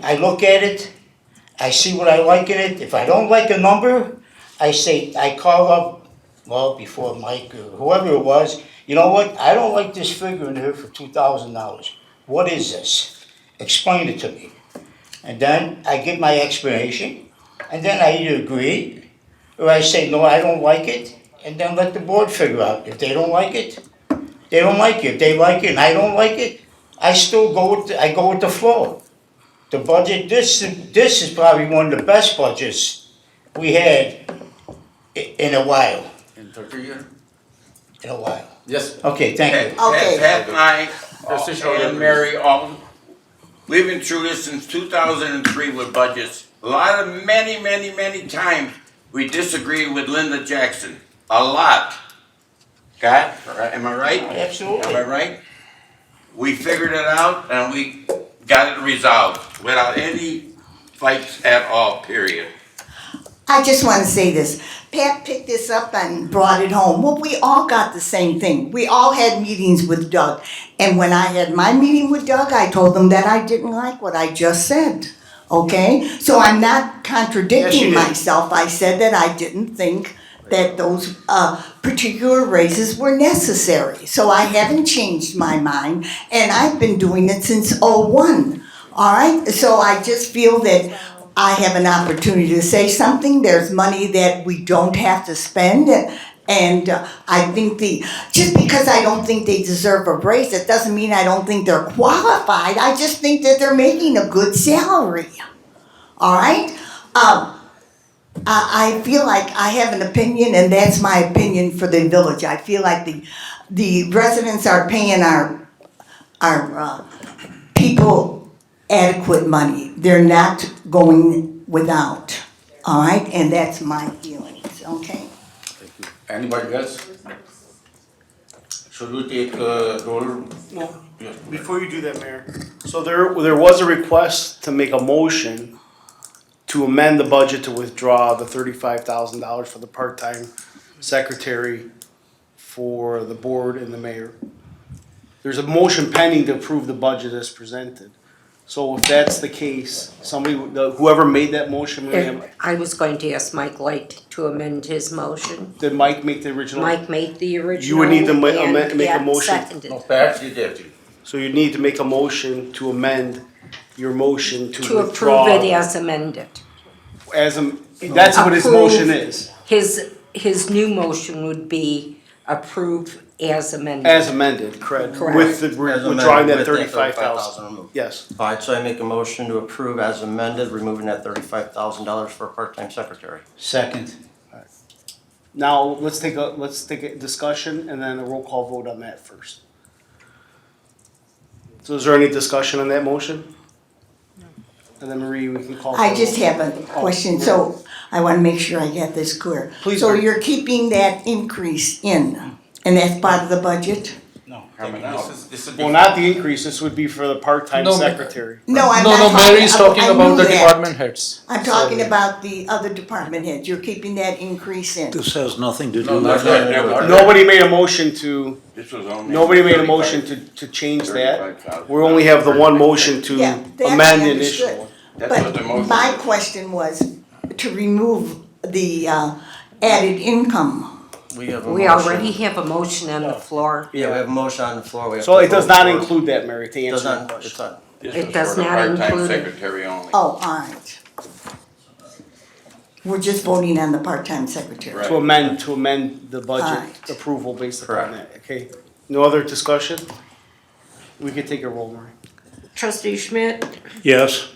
I look at it, I see what I like in it. If I don't like a number, I call up, well, before Mike or whoever it was, you know what? I don't like this figure in here for $2,000. What is this? Explain it to me. And then I give my explanation, and then I either agree, or I say, no, I don't like it, and then let the board figure out. If they don't like it, they don't like it. If they like it and I don't like it, I still go with the flow. The budget, this is probably one of the best budgets we had in a while. In 30 years? In a while. Yes. Okay, thank you. Okay. Pat and I, Trustee Schroeder, and Mary, we've been through this since 2003 with budgets. Many times, we disagreed with Linda Jackson. A lot. God, am I right? Absolutely. Am I right? We figured it out and we got it resolved without any fights at all, period. I just want to say this. Pat picked this up and brought it home. Well, we all got the same thing. We all had meetings with Doug. And when I had my meeting with Doug, I told him that I didn't like what I just said. Okay? So I'm not Yes, you contradicting did. myself. I said that I didn't think that those particular raises were necessary. So I haven't changed my mind, and I've been doing it since '01. All right? So I just feel that I have an opportunity to say something. There's money that we don't have to spend, and I think just because I don't think they deserve a raise, it doesn't mean I don't think they're qualified. I just think that they're making a good salary. All right? I feel like I have an opinion, and that's my opinion for the village. I feel like the residents are paying our people adequate money. They're not going without, all right? And that's my feelings, okay? Anybody else? Should we take roll? No. Yes. Before you do that, Mayor, so there was a request to make a motion to amend the budget to withdraw the $35,000 for the part-time secretary for the board and the mayor. There's a motion pending to approve the budget as presented. So if that's the case, whoever made that motion, I was going to ask Mike Light to amend his motion. did Mike make the original? Mike made the original. You would need to make and a Pat motion. seconded. No, Pat did that. So you need to make a motion to amend your motion To to withdraw. approve it as amended. That's what his motion is, His new motion would be approve as amended. as amended, correct, Correct. with the, As withdrawing amended that with the 35,000. removed. Yes, Alright, so I make a motion to approve as amended, removing that $35,000 for a part-time secretary. Second. now let's take a discussion and then a roll call vote on that first. So is there any discussion on that motion? And then Marie, we can call. for I a just vote. have a question, so I wanna make sure I get this clear. Please, So Mary. you're keeping that increase in, and that's part of the budget? Coming out. This is Well, not the increase, this would be for the part-time No, secretary. No, I'm No, not no, talking. Mary's talking I about knew the that. department heads. I'm talking about the other department heads, you're keeping that increase in. This has nothing to do No, with not that. that. Nobody made a motion to, This was only. nobody made a motion to change that. 35,000. We only have the one motion to Yeah, that I amend the understood. initial one. That's what the But motion my is. question was to remove the added income. We have a We motion. already have a motion on the floor. Yeah, we have a motion on the floor. We have So to it does vote not for it. include that, Mary, to Does answer your not, it's question. not. This It was does for the not part-time include- secretary only. Oh, all right. We're just voting on the part-time secretary. Right. To amend the budget Alright. approval based upon Correct. that, okay? No other discussion? We could take a roll, Mary. Trustee Schmidt, Yes,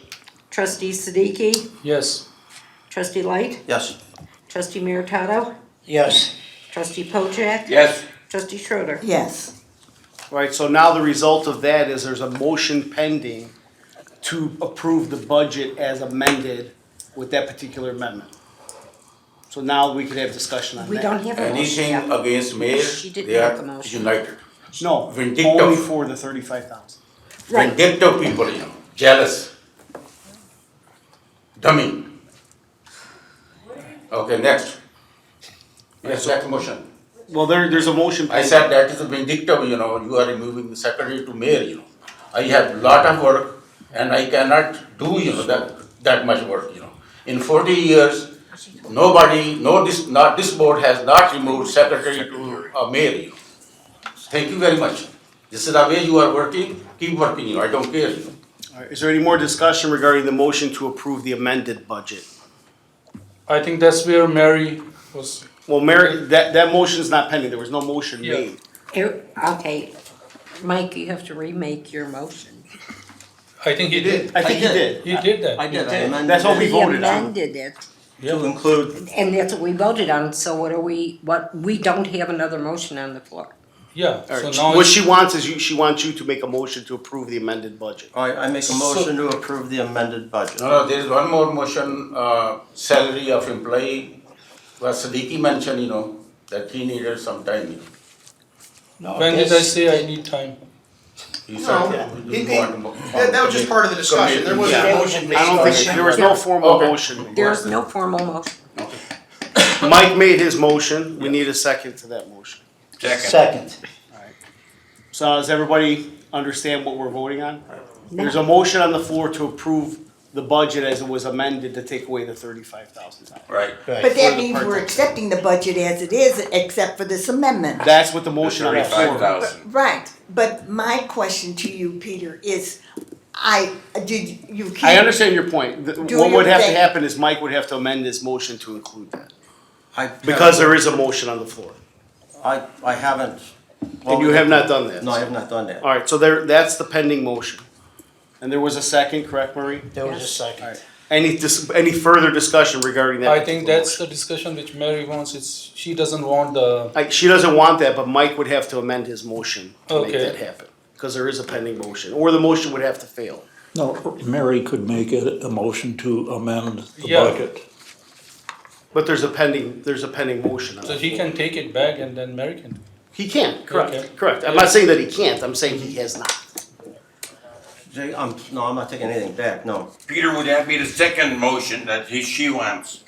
trustee Siddiqui, Yes, trustee Light, Yes. trustee Meritato, Yes. trustee Pojek, Yes, trustee Schroeder. Yes. Right, so now the result of that is there's a motion pending to approve the budget as amended with that particular amendment. So now we could have discussion on that. We don't have a motion anything yet. against mayor, She didn't they make a are motion. united. No, Vindictive. only for the 35,000. Right. Vindictive people, jealous. Dummy. Okay, next. Yes, that motion. Well, there's a motion. I said that is a vindictive, you are removing the secretary to mayor, I have lot of work and I cannot do, that much work, In 40 years, nobody, not this board has not removed secretary to a mayor, Thank you very much. This is the way you are working, keep working, I don't care, All right, is there any more discussion regarding the motion to approve the amended budget? I think that's where Mary was. Well, Mary, that motion is not pending, there was no motion Yeah. made. Okay, Mike, you have to remake your motion. I think he did. I think he did. He did that. I did. I amended That's what we it voted on. He amended it, to include, and that's what we voted on, so we don't have another motion on the floor. Yeah, All so right, now what it's, she wants is she wants you to make a motion to approve the amended budget. I make a motion to approve the amended budget. No, there is one more motion, salary of employee, what Siddiqui mentioned, that he needed some time, when did I say I need time? He No, said he he- didn't want to mo- That was just part of the discussion, there wasn't a Yeah. motion made. I don't think, there was no formal Okay. motion. made. There's no formal motion. Mike made his motion, we need a second to that motion. Second. So does everybody understand what we're voting on? There's a motion on the floor to approve the budget as it was amended to take away the $35,000. right. But that means we're accepting the budget as it is, except for this amendment. That's what the motion on the floor. 35,000. Right, but my question to you, Peter, is, you keep. I understand your point. Do What would your have to thing. happen is Mike would have to amend his motion to include that. I- Because there is a motion on the floor. I haven't. And you have not done that. No, I have not done that. All right, so that's the pending motion. And there was a second, correct, Marie? There was a Yes. second. Any further discussion regarding that? I think particular that's the discussion which Mary wants, she doesn't want the, She doesn't want that, but Mike would have to amend his motion to make Okay. that happen. Because there is a pending motion, or the motion would have to fail. no, Mary could make it a motion to amend the Yeah. budget. But there's a pending motion on so it. he can take it back and then Mary can. He can, Okay. correct. I'm not saying that he can't, I'm saying he has not. Jay, no, I'm not taking anything back, no. Peter, would that be the second motion that she wants?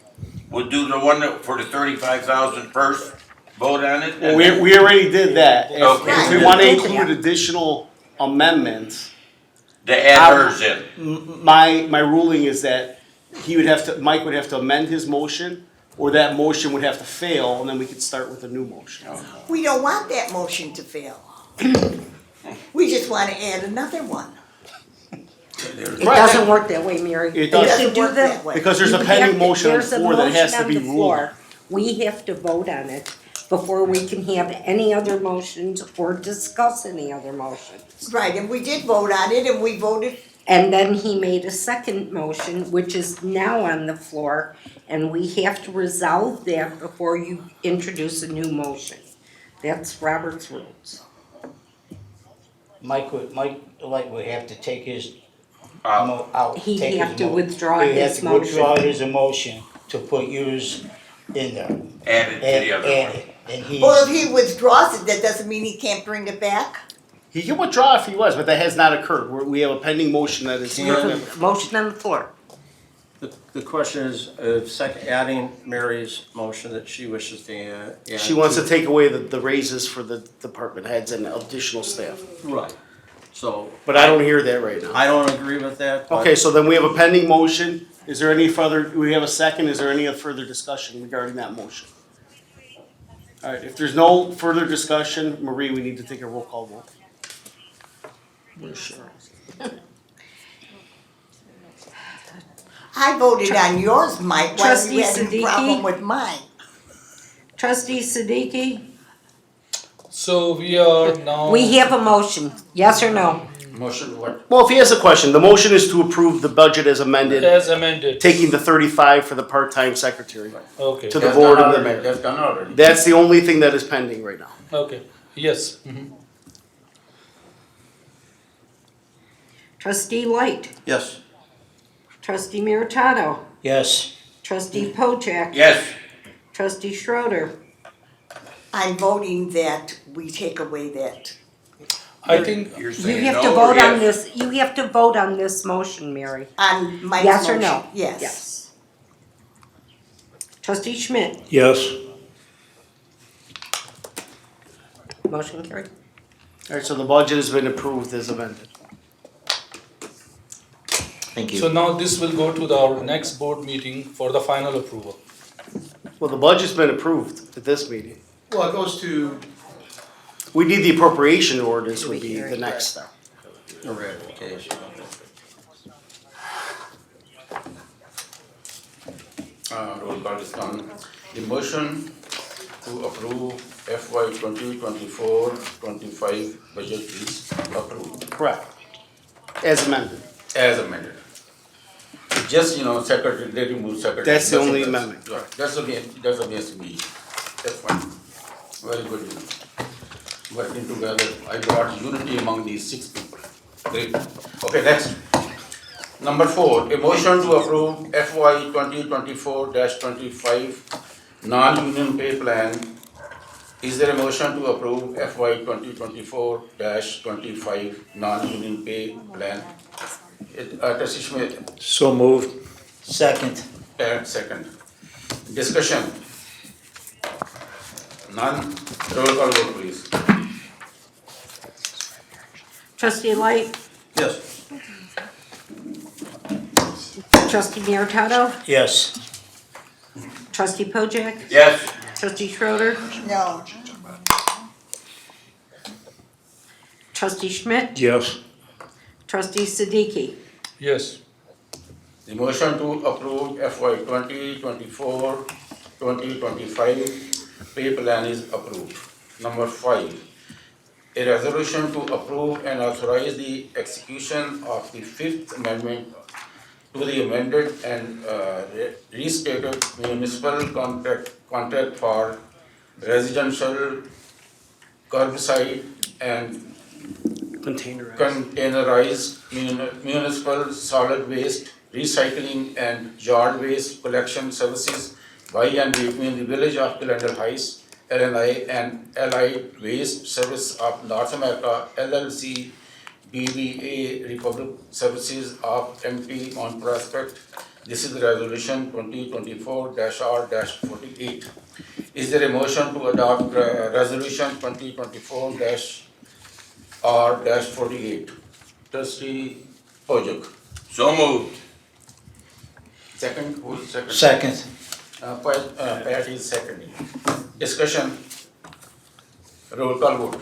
We'll do the one for the 35,000 first, vote on it? Well, and we then- we already did that. Okay. If we wanna include additional amendments, To add hers in. my ruling is that Mike would have to amend his motion, or that motion would have to fail, and then we could start with a new motion. We don't want that motion to fail. We just wanna add another one. It doesn't work that way, Mary. It doesn't. You should do work the- that way. Because there's a you pending have to- motion on the there's a floor that has to motion be on the ruled. floor. We have to vote on it before we can have any other motions or discuss any other motions. Right, and we did vote on it, and we voted, And then he made a second motion, which is now on the floor, and we have to resolve that before you introduce a new motion. That's Robert's rules. Mike would have to take his Uh, out. He'd take have his to mo- withdraw he'd have his to withdraw motion. his emotion to put yours in there. Added to the other Add one. it. And he's, well, if he withdraws it, that doesn't mean he can't bring it back? He can withdraw if he was, but that has not occurred. We have a pending motion that is. Motion on the floor. The question is, adding Mary's motion that she wishes to add. She wants to take away the raises for the department heads and additional staff. Right, so. But I don't hear that right now. I don't agree with that, but. Okay, so then we have a pending motion. Is there any further, do we have a second? Is there any further discussion regarding that motion? All right, if there's no further discussion, Marie, we need to take a roll call vote. I voted on yours, Mike, why do Trustee you have a Siddiqui? problem with mine? Trustee Siddiqui, So we are now. we have a motion, yes or no? Motion what? Well, if he has a question, the motion is to approve the budget as amended, As amended. taking the 35 for the part-time secretary Okay, to the That's board done and the already. mayor. That's done already. That's the only thing that is pending right now. okay, yes. Trustee Light, Yes. trustee Meritato, yes, trustee Pojek, Yes, trustee Schroeder. I'm voting that we take away that. I think, you're You saying have no to or vote on yes? this, you have to vote on this motion, Mary. On Mike's Yes or motion, no? yes. Yes. Trustee Schmidt, Yes, motion carried. All right, so the budget has been approved as amended. Thank so you. now this will go to our next board meeting for the final approval. Well, the budget's been approved at this meeting. Well, it goes to, We need the appropriation ordinance would be the next step. A ratification. Roll call is done. The motion to approve FY 2024-25 budget is approved Correct. As amended. as amended. Just, secretary, they remove secretary. That's the Nothing only else. amendment. Right, that's against me. That's fine. Very good. Working together, I brought unity among these 6 people. Great. Okay, next. Number 4, a motion to approve FY 2024-25 non-union pay plan. Is there a motion to approve FY 2024-25 non-union pay plan? Trustee Schmidt, so moved. second, second. Discussion. None. Roll call vote, please. Trustee Light, Yes. trustee Meritato, yes, trustee Pojek, Yes, trustee Schroeder, No, trustee Schmidt, Yes, trustee Siddiqui. Yes, The motion to approve FY 2024-2025 pay plan is approved. Number 5, a resolution to approve and authorize the execution of the 5th Amendment to the amended and restated municipal contract for residential curbside and Containerized. containerized municipal solid waste recycling and yard waste collection services by and between the Village of Glendale Heights, LNI, and Allied Waste Service of North America, LLC, BVA Republic Services of MP Mount Prospect. This is the resolution 2024-R-48. Is there a motion to adopt resolution 2024-R-48? Trustee Pojek. so moved. Second, who is second? second, Pat is seconding. Discussion. Roll call vote.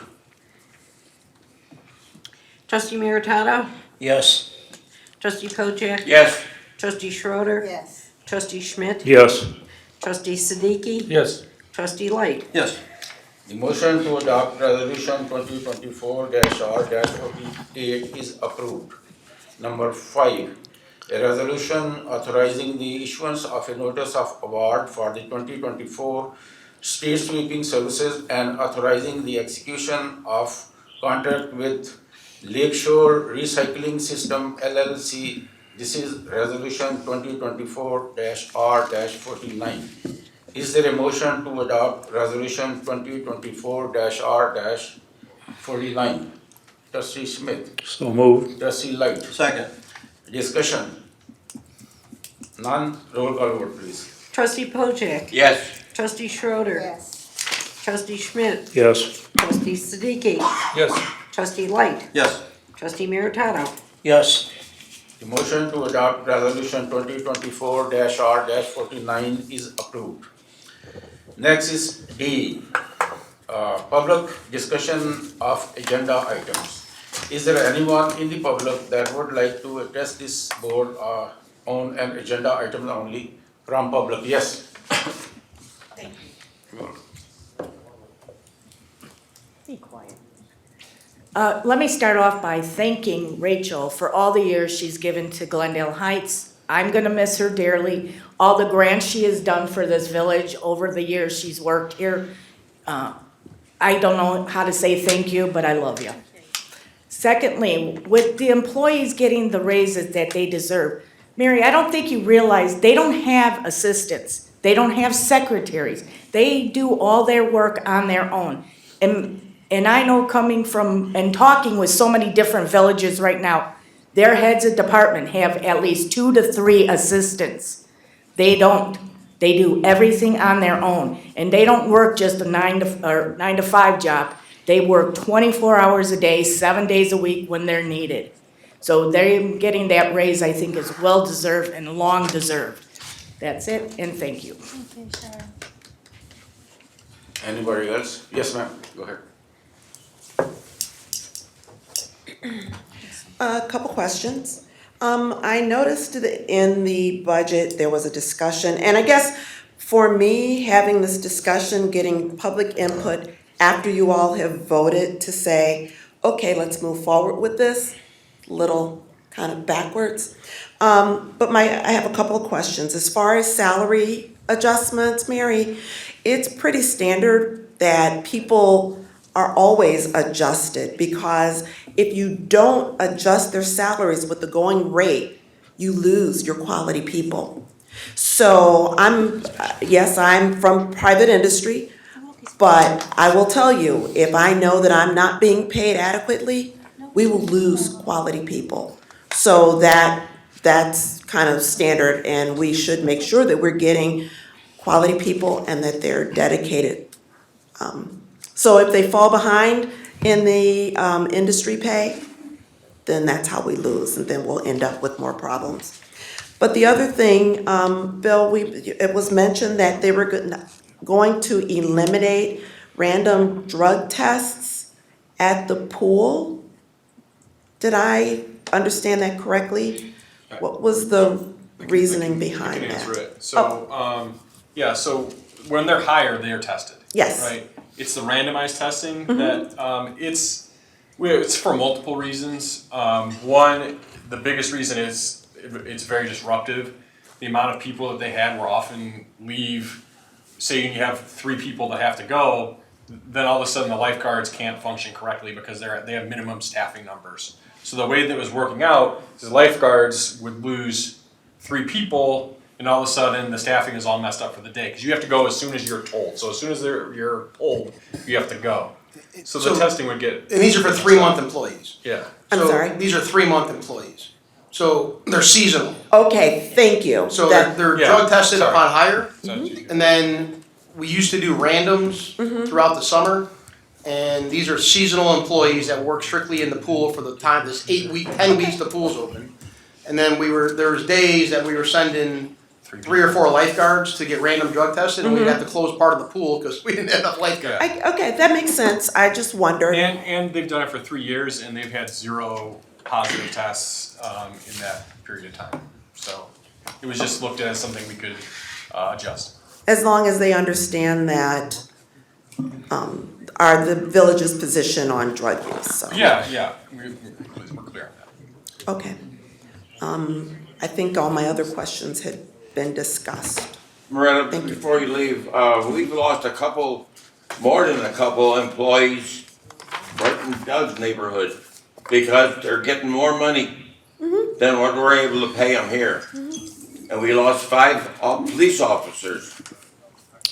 Trustee Meritato, yes, Trustee Pojek? Yes. Trustee Schroeder? Yes. Trustee Schmidt? Yes. Trustee Siddiqui? Yes. Trustee Light? Yes. The motion to adopt resolution 2024-R-48 is approved. Number 5, a resolution authorizing the issuance of a notice of award for the 2024 street sweeping services and authorizing the execution of contract with Lakeshore Recycling System LLC. This is resolution 2024-R-49. Is there a motion to adopt resolution 2024-R-49? Trustee Smith, So moved. trustee Light, Second. discussion. None, roll call vote please. Trustee Pojek? Yes. Trustee Schroeder? Yes. Trustee Schmidt? Yes. Trustee Siddiqui? Yes. Trustee Light? Yes. Trustee Meritato? Yes. The motion to adopt resolution 2024-R-49 is approved. Next is D, public discussion of agenda items. Is there anyone in the public that would like to address this board on an agenda item only from public? Yes. Be quiet. Let me start off by thanking Rachel for all the years she's given to Glendale Heights. I'm gonna miss her dearly. All the grants she has done for this village over the years she's worked here. I don't know how to say thank you, but I love you. Secondly, with the employees getting the raises that they deserve, Mary, I don't think you realize they don't have assistants. They don't have secretaries. They do all their work on their own. And I know coming from and talking with so many different villages right now, their heads of department have at least 2 to 3 assistants. They don't. They do everything on their own. And they don't work just a 9 to 5 job. They work 24 hours a day, 7 days a week when they're needed. So they're getting that raise, I think, is well deserved and long deserved. That's it, and thank you. Okay, Sharon. Anybody else? Yes, ma'am, go ahead. A couple questions. I noticed that in the budget, there was a discussion, and I guess for me, having this discussion, getting public input after you all have voted to say, okay, let's move forward with this, little kind of backwards. But I have a couple of questions. As far as salary adjustments, Mary, it's pretty standard that people are always adjusted, because if you don't adjust their salaries with the going rate, you lose your quality people. So I'm from private industry, but I will tell you, if I know that I'm not being paid adequately, we will lose quality people. So that's kind of standard, and we should make sure that we're getting quality people and that they're dedicated. So if they fall behind in the industry pay, then that's how we lose, and then we'll end up with more problems. But the other thing, Bill, it was mentioned that they were going to eliminate random drug tests at the pool. Did I understand that correctly? What was the reasoning behind I can that? answer it. So, so when they're hired, they are tested. Yes. Right? It's the randomized testing that, it's for multiple reasons. One, the biggest reason is it's very disruptive. The amount of people that they had were often leave, say you have 3 people that have to go, then all of a sudden the lifeguards can't function correctly because they have minimum staffing numbers. So the way that it was working out is the lifeguards would lose 3 people, and all of a sudden the staffing is all messed up for the day, because you have to go as soon as you're told. So as soon as you're told, you have to go. So the testing would get. And these are for 3-month employees. Yeah. I'm sorry? These are 3-month employees. So they're seasonal. Okay, thank you. So That- they're Yeah, drug tested sorry. upon hire, Mhm. and then we used to do randoms throughout the summer. And these are seasonal employees that work strictly in the pool for the time, this 10 weeks the pool's open. And then there was days that we were sending 3 or 4 lifeguards to get random drug tested, and we'd have to close part of the pool because we didn't have enough lifeguards. Okay, that makes sense. I just wondered. And they've done it for 3 years, and they've had 0 positive tests in that period of time. So it was just looked at as something we could adjust. As long as they understand that, are the village's position on drug use, so. Yeah, we're clear on that. Okay. I think all my other questions had been discussed. Moretta, Thank you. before you leave, we've lost more than a couple employees right in Doug's neighborhood because they're getting more money than what we're able to pay them here. And we lost 5 police officers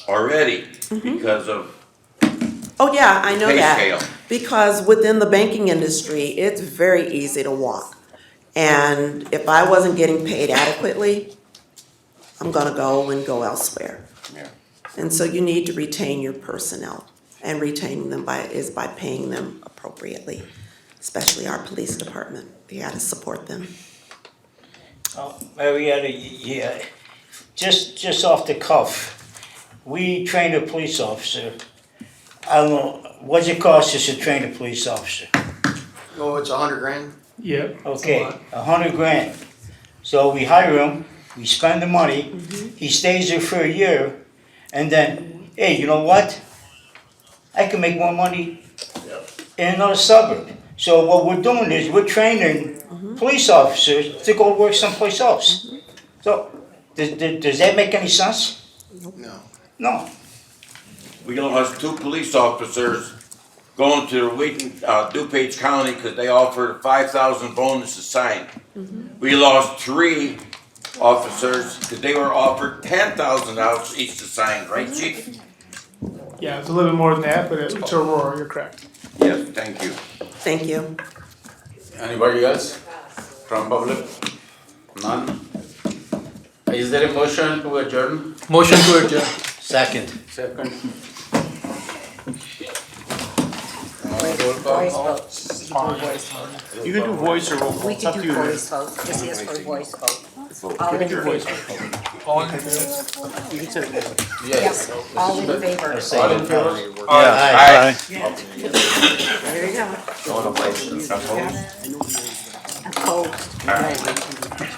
already because of Oh, yeah, I know pay that. scale. Because within the banking industry, it's very easy to walk. And if I wasn't getting paid adequately, I'm gonna go elsewhere. Yeah. And so you need to retain your personnel, and retaining them is by paying them appropriately, especially our police department. We gotta support them. Marietta, yeah, just off the cuff, we trained a police officer. I don't know, what's it cost us to train a police officer? Oh, it's $100,000? Yep. Okay, $100,000. So we hire him, we spend the money, he stays there for a year, and then, hey, you know what? I can make more money in another suburb. So what we're doing is we're training police officers to go work someplace else. So, does that make any sense? No. No. We lost 2 police officers going to Wheaton, DuPage County because they offered a 5,000 bonus to sign. We lost 3 officers because they were offered $10,000 each to sign, right, Chief? Yeah, it's a little bit more than that, but it's Aurora, you're correct. Yes, thank you. Thank you. Anybody else from public? None? Is there a motion to adjourn? Motion to adjourn. Second. Second. Roll call. You can do voice or roll call, We it's can up to do you. voice vote, just ask for a voice vote. All in favor? All in favor? You can say it. Yes, all in favor. All in favor? Aye. There you go. Opposed?